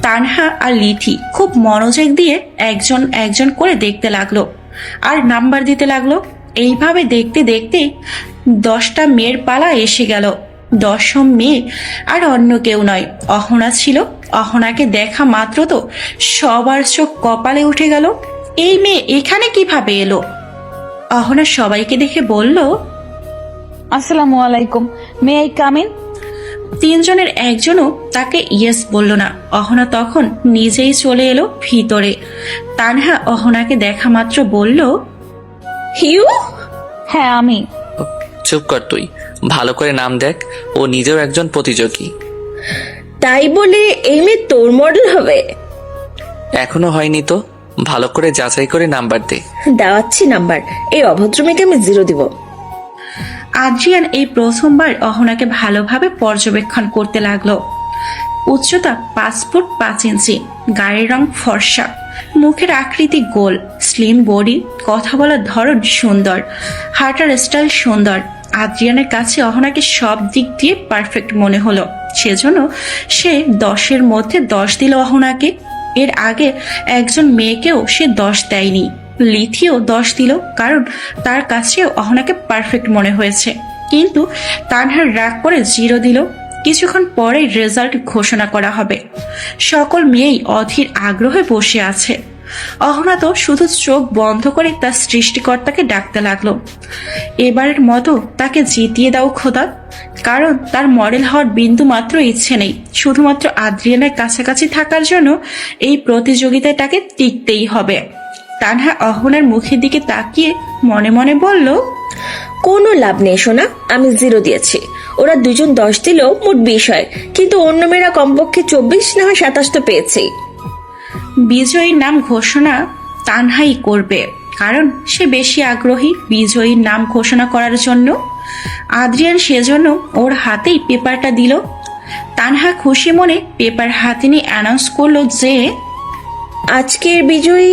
Speaker 2: তানহা আর লিথি খুব মনোযোগ দিয়ে একজন একজন করে দেখতে লাগলো আর নাম্বার দিতে লাগলো। এইভাবে দেখতে দেখতে 10টা মেয়ের পালা এসে গেল। 10ম মেয়ে আর অন্য কেউ নয়, অহনা ছিল। অহনাকে দেখা মাত্র তো সবার চোখ কপালে উঠে গেল। এই মেয়ে এখানে কিভাবে এলো? অহনা সবাইকে দেখে বলল,
Speaker 1: আসসালামু আলাইকুম, মে আই কাম ইন?
Speaker 2: 3 জনের একজনও তাকে ইয়েস বলল না। অহনা তখন নিজেই চলে এলো ভিতরে। তানহা অহনাকে দেখা মাত্র বলল,
Speaker 9: হিউ?
Speaker 1: হ্যাঁ আমি।
Speaker 10: চুপ কর তুই, ভালো করে নাম দেখ। ও নিজেও একজন প্রতিযোগী।
Speaker 9: তাই বলে এই মেয়ে তোর মডেল হবে?
Speaker 10: এখনো হয়নি তো, ভালো করে যাচাই করে নাম্বার দে।
Speaker 9: দেওয়াচ্ছি নাম্বার। এই অভদ্র মেয়েকে আমি 0 দিব।
Speaker 2: আদ্রিয়ান এই প্রথমবার অহনাকে ভালোভাবে পর্যবেক্ষণ করতে লাগলো। উচ্চতা 5 ফুট 5 ইঞ্চি, গায়ের রং ফর্সা, মুখের আকৃতি গোল, স্লিম বডি, কথা বলার ধরন সুন্দর, হাঁটার স্টাইল সুন্দর। আদ্রিয়ানের কাছে অহনাকে সব দিক দিয়ে পারফেক্ট মনে হলো। সেজন্য সে 10-এর মধ্যে 10 দিল অহনাকে। এর আগে একজন মেয়েকেও সে 10 দেয়নি। লিথিও 10 দিল, কারণ তার কাছেও অহনাকে পারফেক্ট মনে হয়েছে। কিন্তু তানহার রাগ করে 0 দিল। কিছুক্ষণ পরেই রেজাল্ট ঘোষণা করা হবে। সকল মেয়েই অধীর আগ্রহে বসে আছে। অহনা তো শুধু চোখ বন্ধ করে তার সৃষ্টিকর্তাকে ডাকতে লাগলো, এবারের মতো তাকে জিতিয়ে দাও খোদা। কারণ তার মডেল হওয়ার বিন্দু মাত্র ইচ্ছে নেই। শুধুমাত্র আদ্রিয়ানের কাছাকাছি থাকার জন্য এই প্রতিযোগিতায় তাকে টিকতেই হবে। তানহা অহনার মুখের দিকে তাকিয়ে মনে মনে বলল,
Speaker 9: কোনো লাভ নেই সোনা, আমি 0 দিয়েছি। ওরা 2 জন 10 দিল, মোট 20 হয়। কিন্তু অন্য মেয়েরা কমপক্ষে 24 না হয় 27 তো পেয়েছে।
Speaker 2: বিজয়ীর নাম ঘোষণা তানহাই করবে, কারণ সে বেশি আগ্রহী বিজয়ীর নাম ঘোষণা করার জন্য। আদ্রিয়ান সেজন্য ওর হাতেই পেপারটা দিল। তানহা খুশি মনে পেপার হাতে নিয়ে অ্যানাউন্স করলো যে
Speaker 9: আজকের বিজয়ী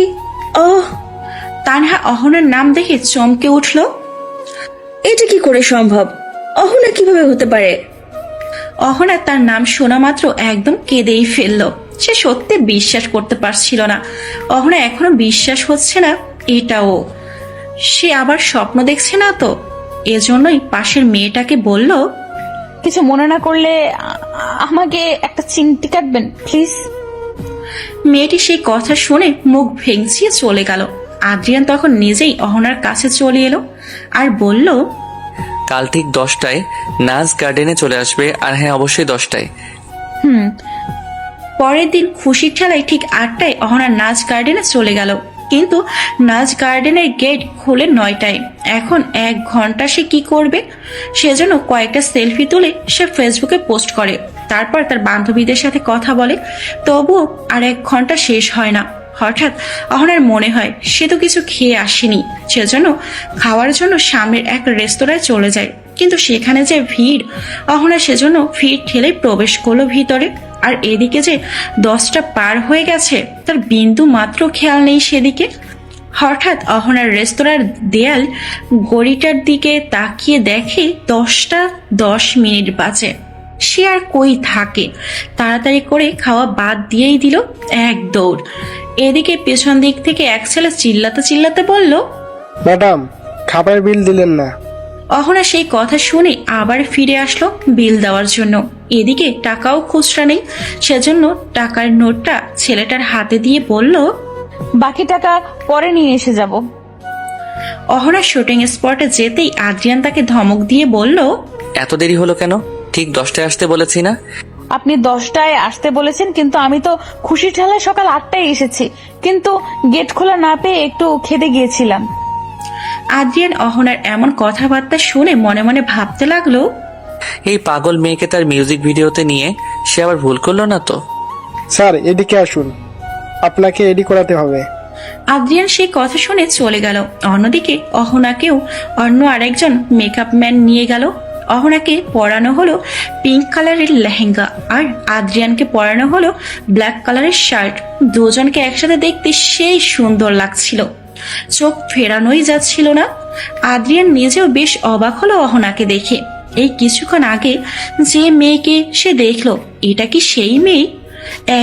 Speaker 2: তানহা অহনার নাম দেখে চমকে উঠল।
Speaker 9: এটা কি করে সম্ভব? অহনা কিভাবে হতে পারে?
Speaker 2: অহনা তার নাম শোনা মাত্র একদম কেঁদেই ফেলল। সে সত্যি বিশ্বাস করতে পারছিল না। অহনা এখনো বিশ্বাস হচ্ছে না এটাও সে আবার স্বপ্ন দেখছে না তো। এজন্যই পাশের মেয়েটাকে বলল,
Speaker 1: কিছু মনে না করলে আমাকে একটা চিমটি কাটবেন প্লিজ?
Speaker 2: মেয়েটি সেই কথা শুনে মুখ ভেঙচিয়ে চলে গেল। আদ্রিয়ান তখন নিজেই অহনার কাছে চলে এলো আর বলল,
Speaker 10: কাল ঠিক 10টায় নাচ গার্ডেনে চলে আসবে। আর হ্যাঁ, অবশ্যই 10টায়।
Speaker 2: পরের দিন খুশির ঠেলায় ঠিক 8টায় অহনার নাচ গার্ডেনে চলে গেল। কিন্তু নাচ গার্ডেনের গেট খুলে 9টায়। এখন 1 ঘন্টা সে কি করবে? সেজন্য কয়েকটা সেলফি তুলে সে ফেসবুকে পোস্ট করে। তারপর তার বান্ধবীদের সাথে কথা বলে। তবুও আর 1 ঘন্টা শেষ হয় না। হঠাৎ অহনার মনে হয় সে তো কিছু খেয়ে আসেনি। সেজন্য খাওয়ার জন্য সামনের এক রেস্তোরাঁয় চলে যায়। কিন্তু সেখানে যে ভিড়, অহনা সেজন্য ভিড় ঠেলে প্রবেশ করলো ভিতরে। আর এদিকে যে 10টা পার হয়ে গেছে তার বিন্দু মাত্র খেয়াল নেই সেদিকে। হঠাৎ অহনার রেস্তোরাঁর দেয়াল ঘড়িটার দিকে তাকিয়ে দেখে 10টা 10 মিনিট বাজে। সে আর কই থাকে। তাড়াতাড়ি করে খাওয়া বাদ দিয়েই দিল এক দৌড়। এদিকে পেছন দিক থেকে এক ছেলে চিল্লাতে চিল্লাতে বলল,
Speaker 8: ম্যাডাম, খাবারের বিল দিলেন না।
Speaker 2: অহনা সেই কথা শুনে আবার ফিরে আসলো বিল দেওয়ার জন্য। এদিকে টাকাও খুচরা নেই, সেজন্য টাকার নোটটা ছেলেটার হাতে দিয়ে বলল,
Speaker 1: বাকি টাকা পরে নিয়ে এসে যাব।
Speaker 2: অহনা শুটিং স্পটে যেতেই আদ্রিয়ান তাকে ধমক দিয়ে বলল,
Speaker 10: এত দেরি হলো কেন? ঠিক 10টায় আসতে বলেছি না?
Speaker 1: আপনি 10টায় আসতে বলেছেন, কিন্তু আমি তো খুশি ঠেলায় সকাল 8টায় এসেছি, কিন্তু গেট খোলা না পেয়ে একটু খেতে গিয়েছিলাম।
Speaker 2: আদ্রিয়ান অহনার এমন কথাবার্তা শুনে মনে মনে ভাবতে লাগলো,
Speaker 10: এই পাগল মেয়েকে তার মিউজিক ভিডিওতে নিয়ে সে আবার ভুল করলো না তো?
Speaker 8: স্যার, এদিকে আসুন, আপনাকে রেডি করাতে হবে।
Speaker 2: আদ্রিয়ান সেই কথা শুনে চলে গেল। অন্যদিকে অহনাকেও অন্য আরেকজন মেকআপ ম্যান নিয়ে গেল। অহনাকে পরানো হলো পিঙ্ক কালারের লেহেঙ্গা, আর আদ্রিয়ানকে পরানো হলো ব্ল্যাক কালারের শার্ট। দুজনকে একসাথে দেখতে সেই সুন্দর লাগছিল, চোখ ফেরানোই যাচ্ছিল না। আদ্রিয়ান নিজেও বেশ অবাক হলো অহনাকে দেখে। এই কিছুক্ষণ আগে যে মেয়েকে সে দেখলো, এটা কি সেই মেয়ে?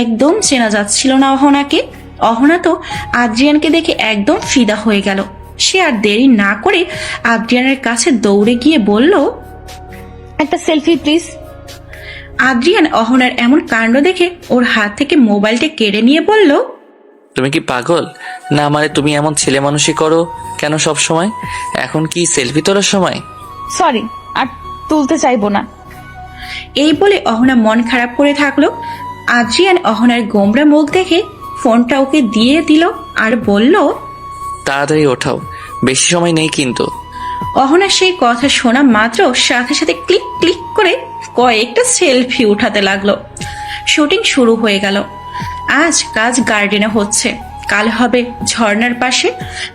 Speaker 2: একদম চেনা যাচ্ছিল না অহনাকে। অহনা তো আদ্রিয়ানকে দেখে একদম ফিদা হয়ে গেল। সে আর দেরি না করে আদ্রিয়ানের কাছে দৌড়ে গিয়ে বলল,
Speaker 1: একটা সেলফি প্লিজ।
Speaker 2: আদ্রিয়ান অহনার এমন কাণ্ড দেখে ওর হাত থেকে মোবাইলটা কেড়ে নিয়ে বলল,
Speaker 10: তুমি কি পাগল? না মানে তুমি এমন ছেলে মানুষই করো কেন সব সময়? এখন কি সেলফি তোলার সময়?
Speaker 1: সরি, আর তুলতে চাইবো না।
Speaker 2: এই বলে অহনা মন খারাপ করে থাকলো। আদ্রিয়ান অহনার গোমরা মুখ দেখে ফোনটা ওকে দিয়ে দিল আর বলল,
Speaker 10: তাড়াতাড়ি ওঠাও, বেশি সময় নেই কিন্তু।
Speaker 2: অহনা সেই কথা শোনা মাত্র সাথে সাথে ক্লিক ক্লিক করে কয়েকটা সেলফি উঠাতে লাগলো। শুটিং শুরু হয়ে গেল। আজ কাজ গার্ডেনে হচ্ছে, কাল হবে ঝর্ণার পাশে,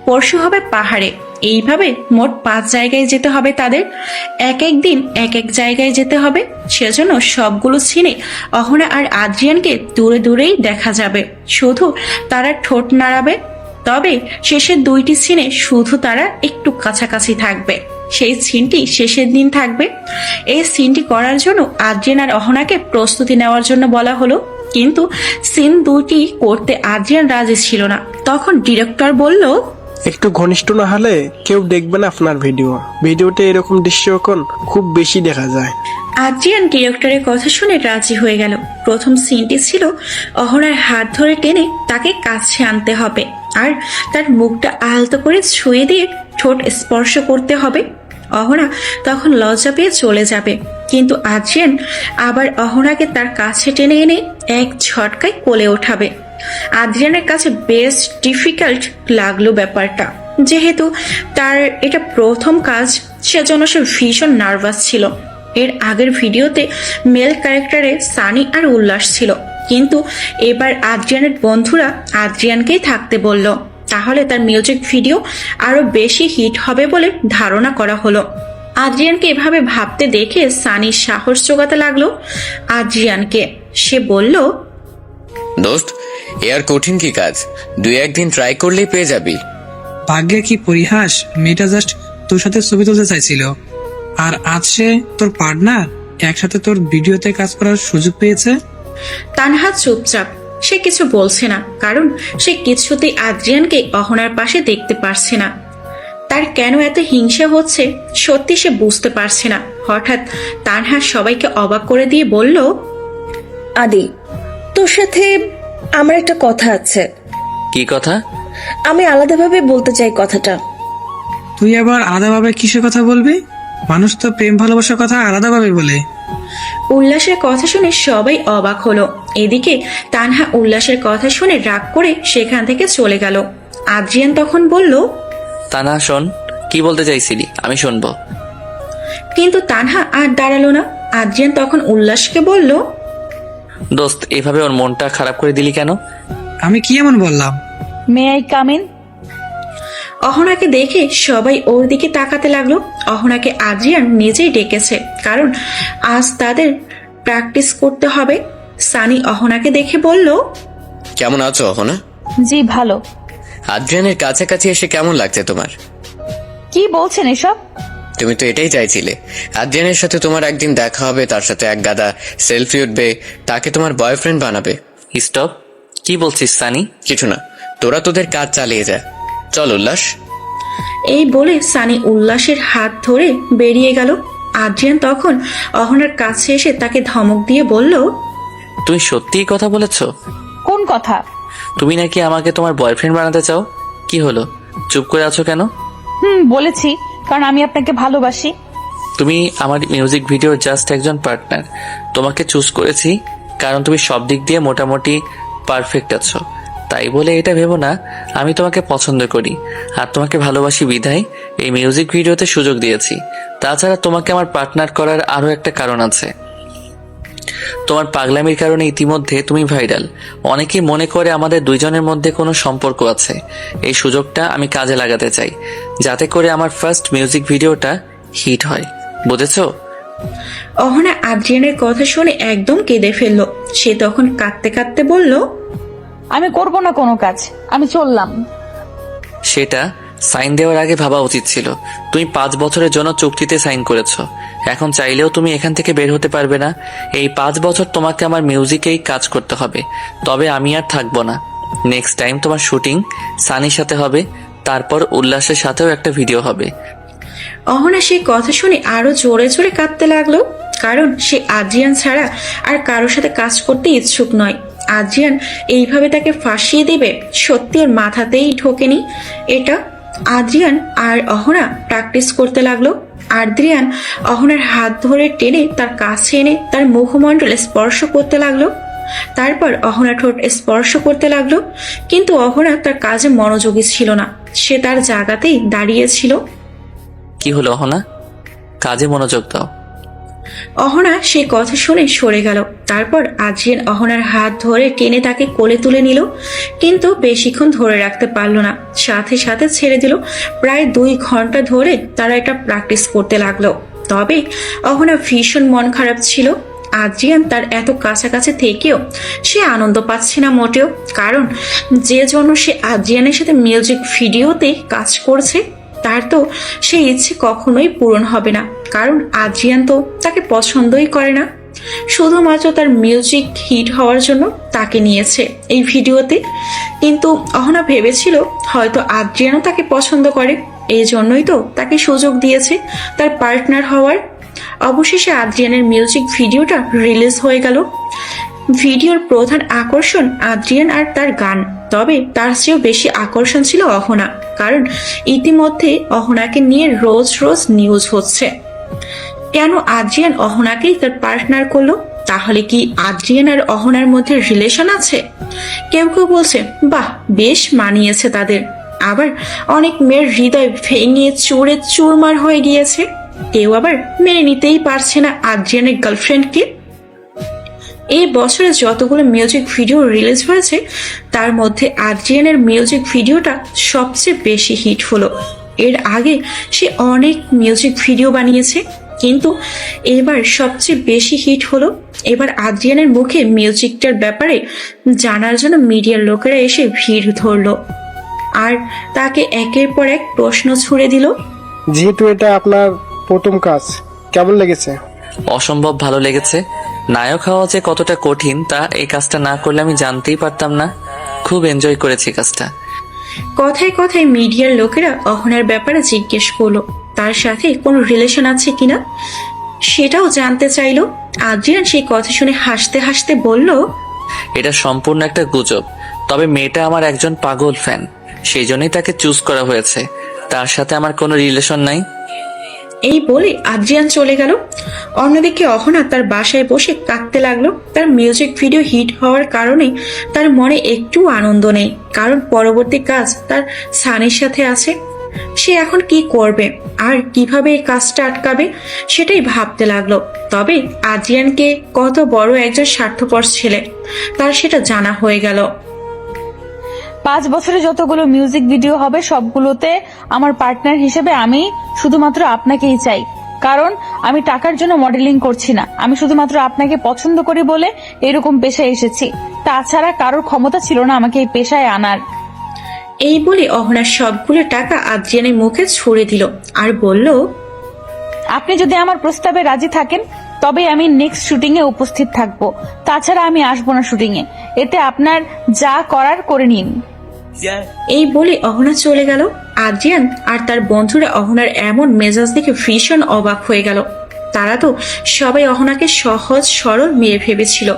Speaker 2: পরশু হবে পাহাড়ে। এইভাবে মোট 5 জায়গায় যেতে হবে তাদের। এক এক দিন এক এক জায়গায় যেতে হবে। সেজন্য সবগুলো সিনে অহনা আর আদ্রিয়ানকে দূরে দূরেই দেখা যাবে, শুধু তারা ঠোঁট নাড়াবে। তবে শেষের 2টি সিনে শুধু তারা একটু কাছাকাছি থাকবে। সেই সিনটি শেষের দিন থাকবে। এই সিনটি করার জন্য আদ্রিয়ান আর অহনাকে প্রস্তুতি নেওয়ার জন্য বলা হলো, কিন্তু সিন 2টি করতে আদ্রিয়ান রাজি ছিল না। তখন ডিরেক্টর বলল,
Speaker 8: একটু ঘনিষ্ঠ না হলে কেউ দেখবে না আপনার ভিডিওতে এরকম দৃশ্য এখন খুব বেশি দেখা যায়।
Speaker 2: আদ্রিয়ান ডিরেক্টরের কথা শুনে রাজি হয়ে গেল। প্রথম সিনটি ছিল অহনার হাত ধরে টেনে তাকে কাছে আনতে হবে, আর তার মুখটা আলতো করে ছুঁয়ে দিয়ে ঠোঁট স্পর্শ করতে হবে। অহনা তখন লজ্জা পেয়ে চলে যাবে, কিন্তু আদ্রিয়ান আবার অহনাকে তার কাছে টেনে এনে এক ঝটকায় কোলে ওঠাবে। আদ্রিয়ানের কাছে বেশ ডিফিকাল্ট লাগলো ব্যাপারটা, যেহেতু তার এটা প্রথম কাজ, সেজন্য সে ভীষণ নার্ভাস ছিল। এর আগের ভিডিওতে মেল ক্যারেক্টারে সানি আর উল্লাস ছিল, কিন্তু এবার আদ্রিয়ানের বন্ধুরা আদ্রিয়ানকেই থাকতে বলল। তাহলে তার মিউজিক ভিডিও আরো বেশি হিট হবে বলে ধারণা করা হলো। আদ্রিয়ানকে এভাবে ভাবতে দেখে সানি সাহস জোগাতে লাগলো আদ্রিয়ানকে। সে বলল,
Speaker 12: দোস্ত, এ আর কঠিন কি কাজ? 2-1 দিন ট্রাই করলেই পেয়ে যাবি।
Speaker 11: ভাগ্যে কি পরিহাস, মেয়েটা জাস্ট তোর সাথে ছবি তুলতে চাইছিল, আর আজ সে তোর পার্টনার, একসাথে তোর ভিডিওতে কাজ করার সুযোগ পেয়েছে।
Speaker 2: তানহা চুপচাপ, সে কিছু বলছে না, কারণ সে কিছুতেই আদ্রিয়ানকে অহনার পাশে দেখতে পারছে না। তার কেন এত হিংসা হচ্ছে সত্যি সে বুঝতে পারছে না। হঠাৎ তানহা সবাইকে অবাক করে দিয়ে বলল,
Speaker 9: আদি, তোর সাথে আমার একটা কথা আছে।
Speaker 10: কি কথা?
Speaker 9: আমি আলাদাভাবে বলতে চাই কথাটা।
Speaker 11: তুই আবার আলাদাভাবে কিসের কথা বলবি? মানুষ তো প্রেম ভালোবাসার কথা আলাদাভাবে বলে।
Speaker 2: উল্লাসের কথা শুনে সবাই অবাক হলো। এদিকে তানহা উল্লাসের কথা শুনে রাগ করে সেখান থেকে চলে গেল। আদ্রিয়ান তখন বলল,
Speaker 10: তানা শোন, কি বলতে চাইছিলি আমি শুনবো।
Speaker 2: কিন্তু তানহা আর দাঁড়ালো না। আদ্রিয়ান তখন উল্লাসকে বলল,
Speaker 10: দোস্ত, এভাবে ওর মনটা খারাপ করে দিলি কেন?
Speaker 11: আমি কি এমন বললাম?
Speaker 1: May I come in?
Speaker 2: অহনাকে দেখে সবাই ওর দিকে তাকাতে লাগলো। অহনাকে আদ্রিয়ান নিজেই ডেকেছে, কারণ আজ তাদের প্র্যাকটিস করতে হবে। সানি অহনাকে দেখে বলল,
Speaker 12: কেমন আছো অহনা?
Speaker 1: জি ভালো।
Speaker 12: আদ্রিয়ানের কাছাকাছি এসে কেমন লাগছে তোমার?
Speaker 1: কি বলছেন এসব?
Speaker 12: তুমি তো এটাই চাইছিলে। আদ্রিয়ানের সাথে তোমার একদিন দেখা হবে, তার সাথে এক গাদা সেলফি উঠবে, তাকে তোমার বয়ফ্রেন্ড বানাবে।
Speaker 10: স্টপ, কি বলছিস সানি?
Speaker 12: কিছু না, তোরা তোদের কাজ চালিয়ে যা। চল উল্লাস।
Speaker 2: এই বলে সানি উল্লাসের হাত ধরে বেরিয়ে গেল। আদ্রিয়ান তখন অহনার কাছে এসে তাকে ধমক দিয়ে বলল,
Speaker 10: তুমি সত্যিই কথা বলেছো?
Speaker 1: কোন কথা?
Speaker 10: তুমি নাকি আমাকে তোমার বয়ফ্রেন্ড বানাতে চাও? কি হলো, চুপ করে আছো কেন?
Speaker 1: বলেছি, কারণ আমি আপনাকে ভালোবাসি।
Speaker 10: তুমি আমার মিউজিক ভিডিওর জাস্ট একজন পার্টনার। তোমাকে চুজ করেছি কারণ তুমি সব দিক দিয়ে মোটামুটি পারফেক্ট আছো। তাই বলে এটা ভেবো না আমি তোমাকে পছন্দ করি আর তোমাকে ভালোবাসি বিধায় এই মিউজিক ভিডিওতে সুযোগ দিয়েছি। তাছাড়া তোমাকে আমার পার্টনার করার আরো একটা কারণ আছে। তোমার পাগলামির কারণে ইতিমধ্যে তুমি ভাইরাল। অনেকেই মনে করে আমাদের দুইজনের মধ্যে কোনো সম্পর্ক আছে। এই সুযোগটা আমি কাজে লাগাতে চাই, যাতে করে আমার ফার্স্ট মিউজিক ভিডিওটা হিট হয়। বুঝেছো?
Speaker 2: অহনা আদ্রিয়ানের কথা শুনে একদম কেঁদে ফেললো। সে তখন কাঁদতে কাঁদতে বলল,
Speaker 1: আমি করব না কোনো কাজ, আমি চললাম।
Speaker 10: সেটা সাইন দেওয়ার আগে ভাবা উচিত ছিল। তুমি 5 বছরের জন্য চুক্তিতে সাইন করেছো। এখন চাইলেও তুমি এখান থেকে বের হতে পারবে না। এই 5 বছর তোমাকে আমার মিউজিকেই কাজ করতে হবে। তবে আমি আর থাকবো না। নেক্সট টাইম তোমার শুটিং সানির সাথে হবে, তারপর উল্লাসের সাথেও একটা ভিডিও হবে।
Speaker 2: অহনা সেই কথা শুনে আরো জোরে জোরে কাঁদতে লাগলো, কারণ সে আদ্রিয়ান ছাড়া আর কারোর সাথে কাজ করতে ইচ্ছুক নয়। আদ্রিয়ান এইভাবে তাকে ফাঁসিয়ে দেবে সত্যি ওর মাথাতেই ঢোকেনি এটা। আদ্রিয়ান আর অহনা প্র্যাকটিস করতে লাগলো। আদ্রিয়ান অহনার হাত ধরে টেনে তার কাছে এনে তার মুখমণ্ডলে স্পর্শ করতে লাগলো। তারপর অহনা ঠোঁট স্পর্শ করতে লাগলো, কিন্তু অহনা তার কাজে মনোযোগী ছিল না। সে তার জায়গাতেই দাঁড়িয়েছিল।
Speaker 10: কি হলো অহনা, কাজে মনোযোগ দাও।
Speaker 2: অহনা সেই কথা শুনে সরে গেল। তারপর আদ্রিয়ান অহনার হাত ধরে টেনে তাকে কোলে তুলে নিল, কিন্তু বেশিক্ষণ ধরে রাখতে পারলো না, সাথে সাথে ছেড়ে দিল। প্রায় 2 ঘন্টা ধরে তারা এটা প্র্যাকটিস করতে লাগলো। তবে অহনা ভীষণ মন খারাপ ছিল। আদ্রিয়ান তার এত কাছাকাছি থেকেও সে আনন্দ পাচ্ছে না মোটেও, কারণ যে জন্য সে আদ্রিয়ানের সাথে মিউজিক ভিডিওতে কাজ করছে তার তো সেই ইচ্ছে কখনোই পূরণ হবে না। কারণ আদ্রিয়ান তো তাকে পছন্দই করে না, শুধুমাত্র তার মিউজিক হিট হওয়ার জন্য তাকে নিয়েছে এই ভিডিওতে। কিন্তু অহনা ভেবেছিল হয়তো আদ্রিয়ানও তাকে পছন্দ করে, এই জন্যই তো তাকে সুযোগ দিয়েছে তার পার্টনার হওয়ার। অবশেষে আদ্রিয়ানের মিউজিক ভিডিওটা রিলিজ হয়ে গেল। ভিডিওর প্রধান আকর্ষণ আদ্রিয়ান আর তার গান, তবে তার চেয়েও বেশি আকর্ষণ ছিল অহনা, কারণ ইতিমধ্যে অহনাকে নিয়ে রোজ রোজ নিউজ হচ্ছে। কেন আদ্রিয়ান অহনাকেই তার পার্টনার করলো? তাহলে কি আদ্রিয়ান আর অহনার মধ্যে রিলেশন আছে? কেউ কেউ বলছে বাহ, বেশ মানিয়েছে তাদের। আবার অনেক মেয়ের হৃদয় ভেঙে চুরে চুরমার হয়ে গিয়েছে। কেউ আবার মেনে নিতেই পারছে না আদ্রিয়ানের গার্লফ্রেন্ডকে। এই বছরে যতগুলো মিউজিক ভিডিও রিলিজ হয়েছে তার মধ্যে আদ্রিয়ানের মিউজিক ভিডিওটা সবচেয়ে বেশি হিট হলো। এর আগে সে অনেক মিউজিক ভিডিও বানিয়েছে, কিন্তু এবার সবচেয়ে বেশি হিট হলো। এবার আদ্রিয়ানের মুখে মিউজিকটার ব্যাপারে জানার জন্য মিডিয়ার লোকেরা এসে ভিড় ধরলো আর তাকে একের পর এক প্রশ্ন ছুড়ে দিল।
Speaker 8: যেহেতু এটা আপনার প্রথম কাজ, কেমন লেগেছে?
Speaker 10: অসম্ভব ভালো লেগেছে। নায়ক হওয়া যে কতটা কঠিন তা এই কাজটা না করলে আমি জানতেই পারতাম না। খুব এনজয় করেছি কাজটা।
Speaker 2: কথায় কথায় মিডিয়ার লোকেরা অহনার ব্যাপারে জিজ্ঞেস করলো তার সাথে কোনো রিলেশন আছে কিনা, সেটাও জানতে চাইলো। আদ্রিয়ান সেই কথা শুনে হাসতে হাসতে বলল,
Speaker 10: এটা সম্পূর্ণ একটা গুজব। তবে মেয়েটা আমার একজন পাগল ফ্যান, সেই জন্যই তাকে চুজ করা হয়েছে। তার সাথে আমার কোনো রিলেশন নাই।
Speaker 2: এই বলে আদ্রিয়ান চলে গেল। অন্যদিকে অহনা তার বাসায় বসে কাঁদতে লাগলো। তার মিউজিক ভিডিও হিট হওয়ার কারণে তার মনে একটু আনন্দ নেই, কারণ পরবর্তী কাজ তার সানির সাথে আছে। সে এখন কি করবে আর কিভাবে এই কাজটা আটকাবে সেটাই ভাবতে লাগলো। তবে আদ্রিয়ানকে কত বড় একজন স্বার্থপর ছেলে তার সেটা জানা হয়ে গেল।
Speaker 1: 5 বছরে যতগুলো মিউজিক ভিডিও হবে সবগুলোতে আমার পার্টনার হিসেবে আমি শুধুমাত্র আপনাকেই চাই, কারণ আমি টাকার জন্য মডেলিং করছি না। আমি শুধুমাত্র আপনাকে পছন্দ করি বলে এরকম পেশায় এসেছি। তাছাড়া কারোর ক্ষমতা ছিল না আমাকে এই পেশায় আনার।
Speaker 2: এই বলে অহনার সবগুলো টাকা আদ্রিয়ানের মুখে ছুড়ে দিল আর বলল,
Speaker 1: আপনি যদি আমার প্রস্তাবে রাজি থাকেন তবে আমি নেক্সট শুটিং এ উপস্থিত থাকব। তাছাড়া আমি আসবো না শুটিং এ। এতে আপনার যা করার করে নিন।
Speaker 2: এই বলে অহনা চলে গেল। আদ্রিয়ান আর তার বন্ধুরা অহনার এমন মেজাজ দেখে ভীষণ অবাক হয়ে গেল। তারা তো সবাই অহনাকে সহজ সরল মেয়ে ভেবেছিল,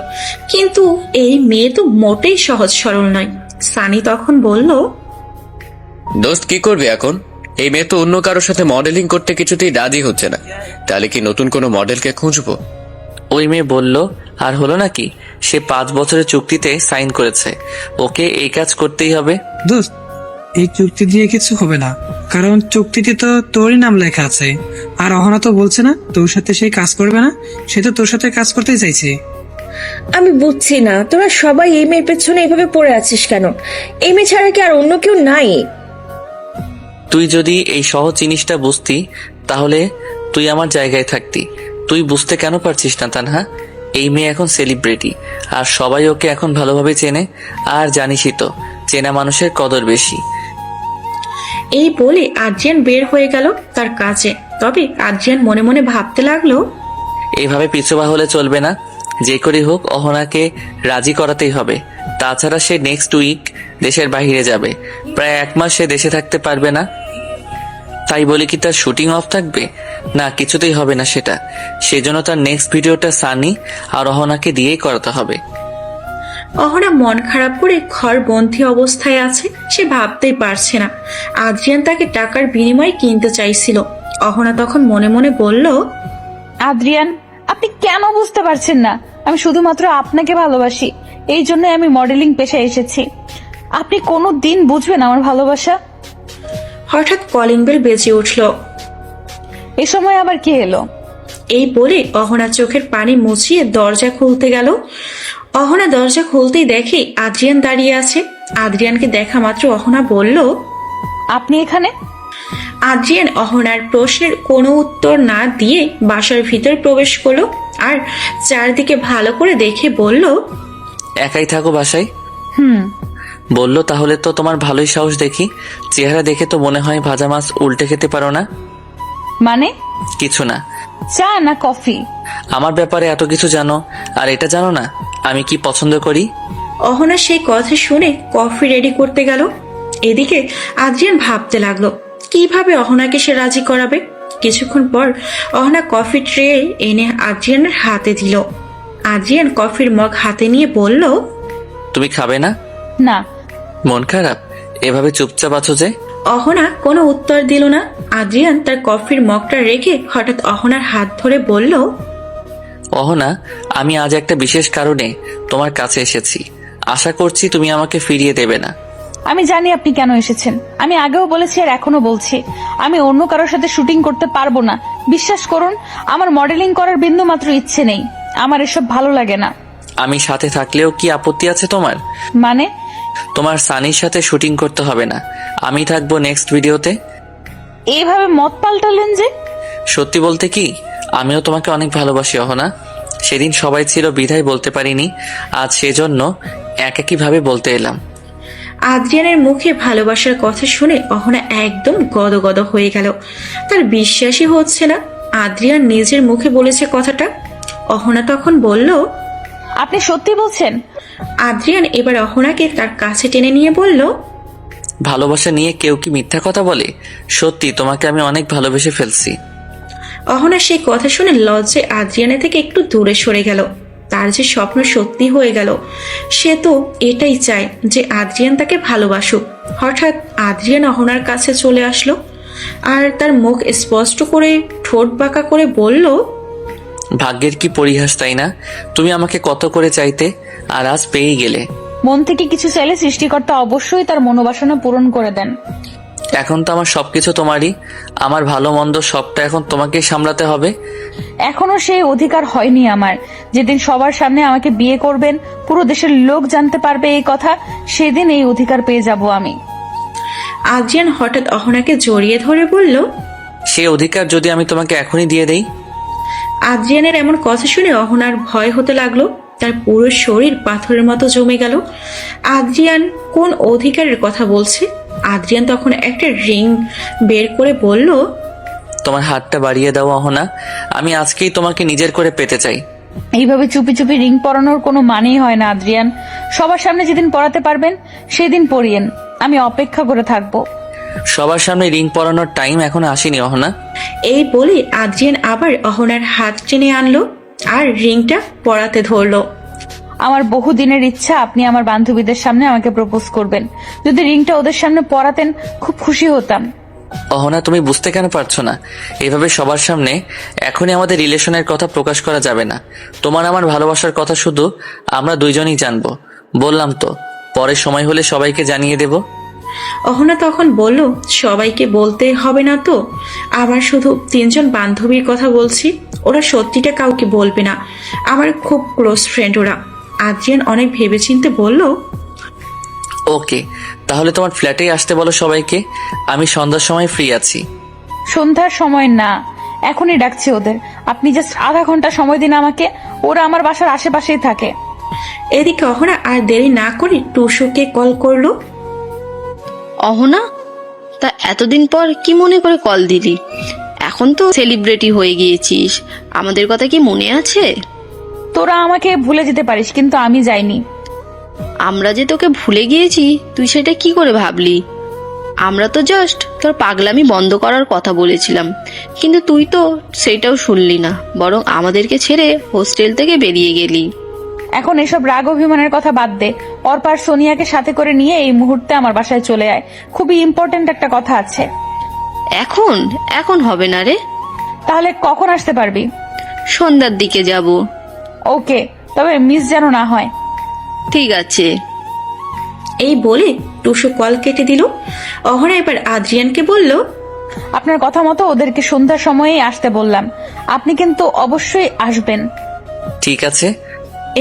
Speaker 2: কিন্তু এই মেয়ে তো মোটেই সহজ সরল নয়। সানি তখন বলল,
Speaker 12: দোস্ত কি করবে এখন? এই মেয়ে তো অন্য কারোর সাথে মডেলিং করতে কিছুতেই রাজি হচ্ছে না। তাহলে কি নতুন কোনো মডেলকে খুঁজবো?
Speaker 10: ওই মেয়ে বলল, আর হলো নাকি, সে 5 বছরের চুক্তিতে সাইন করেছে, ওকে এই কাজ করতেই হবে।
Speaker 11: দোস্ত, এই চুক্তি দিয়ে কিছু হবে না, কারণ চুক্তিতে তো তোরই নাম লেখা আছে। আর অহনা তো বলছে না তোর সাথে সেই কাজ করবে না, সে তো তোর সাথে কাজ করতে চাইছে।
Speaker 9: আমি বুঝছি না তোরা সবাই এই মেয়ের পেছনে এইভাবে পড়ে আছিস কেন? এই মেয়ে ছাড়া কি আর অন্য কেউ নাই?
Speaker 10: তুই যদি এই সহজ জিনিসটা বুঝতি তাহলে তুই আমার জায়গায় থাকতি। তুই বুঝতে কেন পারছিস না তানহা? এই মেয়ে এখন সেলিব্রিটি, আর সবাই ওকে এখন ভালোভাবে চেনে। আর জানিসই তো, চেনা মানুষের কদর বেশি।
Speaker 2: এই বলে আদ্রিয়ান বের হয়ে গেল তার কাছে। তবে আদ্রিয়ান মনে মনে ভাবতে লাগলো,
Speaker 10: এইভাবে পিছুপা হলে চলবে না। যে করে হোক অহনাকে রাজি করাতেই হবে। তাছাড়া সে নেক্সট উইক দেশের বাইরে যাবে, প্রায় 1 মাস সে দেশে থাকতে পারবে না। তাই বলি কি তার শুটিং অফ থাকবে? না, কিছুতেই হবে না সেটা। সেজন্য তার নেক্সট ভিডিওটা সানি আর অহনাকে দিয়েই করাতে হবে।
Speaker 2: অহনা মন খারাপ করে ঘর বন্ধী অবস্থায় আছে। সে ভাবতেই পারছে না আদ্রিয়ান তাকে টাকার বিনিময়ে কিনতে চাইছিল। অহনা তখন মনে মনে বলল,
Speaker 1: আদ্রিয়ান, আপনি কেন বুঝতে পারছেন না? আমি শুধুমাত্র আপনাকে ভালোবাসি, এই জন্য আমি মডেলিং পেশায় এসেছি। আপনি কোনো দিন বুঝবেন আমার ভালোবাসা?
Speaker 2: হঠাৎ কলিং বেল বেজে উঠল।
Speaker 1: এই সময় আবার কে এলো?
Speaker 2: এই বলে অহনা চোখের পানি মুছিয়ে দরজা খুলতে গেল। অহনা দরজা খুলতেই দেখে আদ্রিয়ান দাঁড়িয়ে আছে। আদ্রিয়ানকে দেখা মাত্র অহনা বলল,
Speaker 1: আপনি এখানে?
Speaker 2: আদ্রিয়ান অহনার প্রশ্নের কোনো উত্তর না দিয়ে বাসার ভিতর প্রবেশ করলো আর চারদিকে ভালো করে দেখে বলল,
Speaker 10: একাই থাকো বাসায়?
Speaker 1: হুম।
Speaker 10: বললো, তাহলে তো তোমার ভালোই সাহস দেখি। চেহারা দেখে তো মনে হয় ভাজা মাছ উল্টে খেতে পারো না।
Speaker 1: মানে?
Speaker 10: কিছু না।
Speaker 1: চা না কফি?
Speaker 10: আমার ব্যাপারে এত কিছু জানো, আর এটা জানো না আমি কি পছন্দ করি?
Speaker 2: অহনা সেই কথা শুনে কফি রেডি করতে গেল। এদিকে আদ্রিয়ান ভাবতে লাগলো কিভাবে অহনাকে সে রাজি করাবে। কিছুক্ষণ পর অহনা কফি ট্রে এনে আদ্রিয়ানের হাতে দিল। আদ্রিয়ান কফির মগ হাতে নিয়ে বলল,
Speaker 10: তুমি খাবে না?
Speaker 1: না।
Speaker 10: মন খারাপ? এভাবে চুপচাপ আছো যে?
Speaker 2: অহনা কোনো উত্তর দিল না। আদ্রিয়ান তার কফির মগটা রেখে হঠাৎ অহনার হাত ধরে বলল,
Speaker 10: অহনা, আমি আজ একটা বিশেষ কারণে তোমার কাছে এসেছি। আশা করছি তুমি আমাকে ফিরিয়ে দেবে না।
Speaker 1: আমি জানি আপনি কেন এসেছেন। আমি আগেও বলেছি আর এখনো বলছি, আমি অন্য কারোর সাথে শুটিং করতে পারবো না। বিশ্বাস করুন, আমার মডেলিং করার বিন্দু মাত্র ইচ্ছে নেই। আমার এসব ভালো লাগে না।
Speaker 10: আমি সাথে থাকলেও কি আপত্তি আছে তোমার?
Speaker 1: মানে?
Speaker 10: তোমার সানির সাথে শুটিং করতে হবে না, আমি থাকবো নেক্সট ভিডিওতে।
Speaker 1: এইভাবে মত পাল্টালেন যে?
Speaker 10: সত্যি বলতে কি, আমিও তোমাকে অনেক ভালোবাসি অহনা। সেদিন সবাই ছিল বিধায় বলতে পারিনি, আজ সেজন্য একই ভাবে বলতে এলাম।
Speaker 2: আদ্রিয়ানের মুখে ভালোবাসার কথা শুনে অহনা একদম গদগদ হয়ে গেল। তার বিশ্বাসই হচ্ছে না আদ্রিয়ান নিজের মুখে বলেছে কথাটা। অহনা তখন বলল,
Speaker 1: আপনি সত্যি বলছেন?
Speaker 2: আদ্রিয়ান এবার অহনাকে তার কাছে টেনে নিয়ে বলল,
Speaker 10: ভালোবাসা নিয়ে কেউ কি মিথ্যা কথা বলে? সত্যি তোমাকে আমি অনেক ভালোবেসে ফেলছি।
Speaker 2: অহনা সেই কথা শুনে লজ্জায় আদ্রিয়ানের থেকে একটু দূরে সরে গেল। তার যে স্বপ্ন সত্যি হয়ে গেল। সে তো এটাই চায় যে আদ্রিয়ান তাকে ভালোবাসুক। হঠাৎ আদ্রিয়ান অহনার কাছে চলে আসলো আর তার মুখ স্পষ্ট করে ঠোঁট বাঁকা করে বলল,
Speaker 10: ভাগ্যের কি পরিহাস, তাই না? তুমি আমাকে কত করে চাইতে, আর আজ পেয়ে গেলে।
Speaker 1: মন থেকে কিছু চাইলে সৃষ্টিকর্তা অবশ্যই তার মনোবাসনা পূরণ করে দেন।
Speaker 10: এখন তো আমার সবকিছু তোমারই, আমার ভালো মন্দ সবটা এখন তোমাকেই সামলাতে হবে।
Speaker 1: এখনো সেই অধিকার হয়নি আমার। যেদিন সবার সামনে আমাকে বিয়ে করবেন, পুরো দেশের লোক জানতে পারবে এই কথা, সেদিন এই অধিকার পেয়ে যাব আমি।
Speaker 2: আদ্রিয়ান হঠাৎ অহনাকে জড়িয়ে ধরে বলল,
Speaker 10: সেই অধিকার যদি আমি তোমাকে এখনই দিয়ে দেই?
Speaker 2: আদ্রিয়ানের এমন কথা শুনে অহনার ভয় হতে লাগলো। তার পুরো শরীর পাথরের মতো জমে গেল। আদ্রিয়ান কোন অধিকারের কথা বলছে? আদ্রিয়ান তখন একটা রিং বের করে বলল,
Speaker 10: তোমার হাতটা বাড়িয়ে দাও অহনা, আমি আজকেই তোমাকে নিজের করে পেতে চাই।
Speaker 1: এইভাবে চুপি চুপি রিং পরানোর কোনো মানেই হয় না আদ্রিয়ান। সবার সামনে যেদিন পরাতে পারবেন সেদিন পরিয়েন, আমি অপেক্ষা করে থাকবো।
Speaker 10: সবার সামনে রিং পরানোর টাইম এখনো আসেনি অহনা।
Speaker 2: এই বলে আদ্রিয়ান আবার অহনার হাত টেনে আনলো আর রিংটা পরাতে ধরলো।
Speaker 1: আমার বহু দিনের ইচ্ছা আপনি আমার বান্ধবীদের সামনে আমাকে প্রপোজ করবেন। যদি রিংটা ওদের সামনে পরাতেন খুব খুশি হতাম।
Speaker 10: অহনা, তুমি বুঝতে কেন পারছো না? এভাবে সবার সামনে এখনই আমাদের রিলেশনের কথা প্রকাশ করা যাবে না। তোমার আমার ভালোবাসার কথা শুধু আমরা দুইজনই জানবো। বললাম তো, পরে সময় হলে সবাইকে জানিয়ে দেব।
Speaker 2: অহনা তখন বলল, সবাইকে বলতে হবে না তো, আবার শুধু 3 জন বান্ধবীর কথা বলছি, ওরা সত্যিটা কাউকে বলবে না, আমার খুব ক্লোজ ফ্রেন্ড ওরা। আদ্রিয়ান অনেক ভেবেচিন্তে বলল,
Speaker 10: ওকে, তাহলে তোমার ফ্ল্যাটেই আসতে বলো সবাইকে, আমি সন্ধ্যার সময় ফ্রি আছি।
Speaker 1: সন্ধ্যার সময় না, এখনই ডাকছে ওদের। আপনি জাস্ট আধা ঘন্টা সময় দিন আমাকে, ওরা আমার বাসার আশেপাশেই থাকে।
Speaker 2: এদিকে অহনা আর দেরি না করে টুসুকে কল করলো।
Speaker 5: অহনা, তা এতদিন পর কি মনে করে কল দিলি? এখন তো সেলিব্রিটি হয়ে গিয়েছিস, আমাদের কথা কি মনে আছে?
Speaker 1: তোরা আমাকে ভুলে যেতে পারিস, কিন্তু আমি যাইনি।
Speaker 5: আমরা যে তোকে ভুলে গিয়েছি তুই সেটা কি করে ভাবলি? আমরা তো জাস্ট তোর পাগলামি বন্ধ করার কথা বলেছিলাম, কিন্তু তুই তো সেটাও শুনলি না, বরং আমাদেরকে ছেড়ে হোস্টেল থেকে বেরিয়ে গেলি।
Speaker 1: এখন এসব রাগ অভিমানের কথা বাদ দে, অর্পার সোনিয়াকে সাথে করে নিয়ে এই মুহূর্তে আমার বাসায় চলে আয়। খুবই ইম্পর্টেন্ট একটা কথা আছে।
Speaker 5: এখন এখন হবে না রে।
Speaker 1: তাহলে কখন আসতে পারবি?
Speaker 5: সন্ধ্যার দিকে যাব।
Speaker 1: ওকে, তবে মিস যেন না হয়।
Speaker 5: ঠিক আছে।
Speaker 2: এই বলে টুসু কল কেটে দিল। অহনা এবার আদ্রিয়ানকে বলল,
Speaker 1: আপনার কথা মতো ওদেরকে সন্ধ্যার সময়েই আসতে বললাম, আপনি কিন্তু অবশ্যই আসবেন।
Speaker 10: ঠিক আছে।